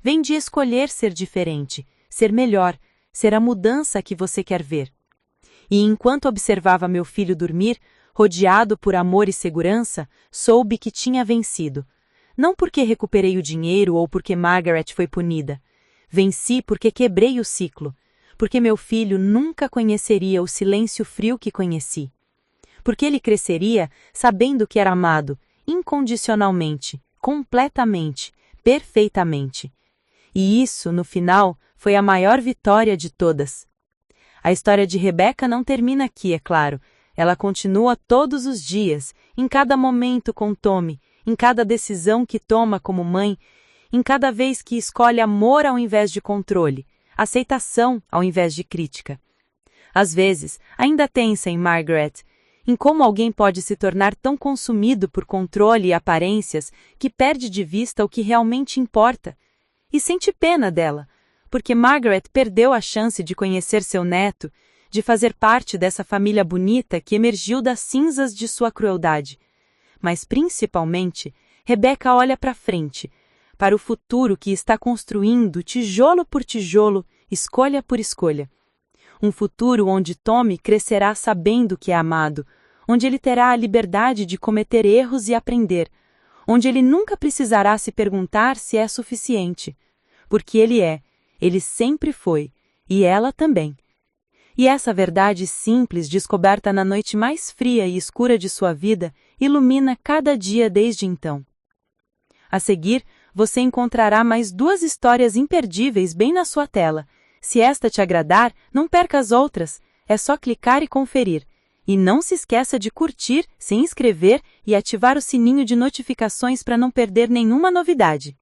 Vem de escolher ser diferente, ser melhor, ser a mudança que você quer ver. E enquanto observava meu filho dormir, rodeado por amor e segurança, soube que tinha vencido. Não porque recuperei o dinheiro ou porque Margaret foi punida. Venci porque quebrei o ciclo, porque meu filho nunca conheceria o silêncio frio que conheci. Porque ele cresceria sabendo que era amado, incondicionalmente, completamente, perfeitamente. E isso, no final, foi a maior vitória de todas. A história de Rebecca não termina aqui, é claro. Ela continua todos os dias, em cada momento com Tommy, em cada decisão que toma como mãe, em cada vez que escolhe amor ao invés de controle, aceitação ao invés de crítica. Às vezes, ainda tensa em Margaret, em como alguém pode se tornar tão consumido por controle e aparências que perde de vista o que realmente importa. E sente pena dela, porque Margaret perdeu a chance de conhecer seu neto, de fazer parte dessa família bonita que emergiu das cinzas de sua crueldade. mas principalmente, Rebeca olha para frente, para o futuro que está construindo tijolo por tijolo, escolha por escolha. Um futuro onde Tommy crescerá sabendo que é amado, onde ele terá a liberdade de cometer erros e aprender, onde ele nunca precisará se perguntar se é suficiente, porque ele sempre foi, e ela também. E essa verdade simples, descoberta na noite mais fria e escura de sua vida, ilumina cada dia desde então. A seguir, você encontrará mais 2 histórias imperdíveis bem na sua tela. Se esta te agradar, não perca as outras, é só clicar e conferir. E não se esqueça de curtir, se inscrever e ativar o sininho de notificações para não perder nenhuma novidade.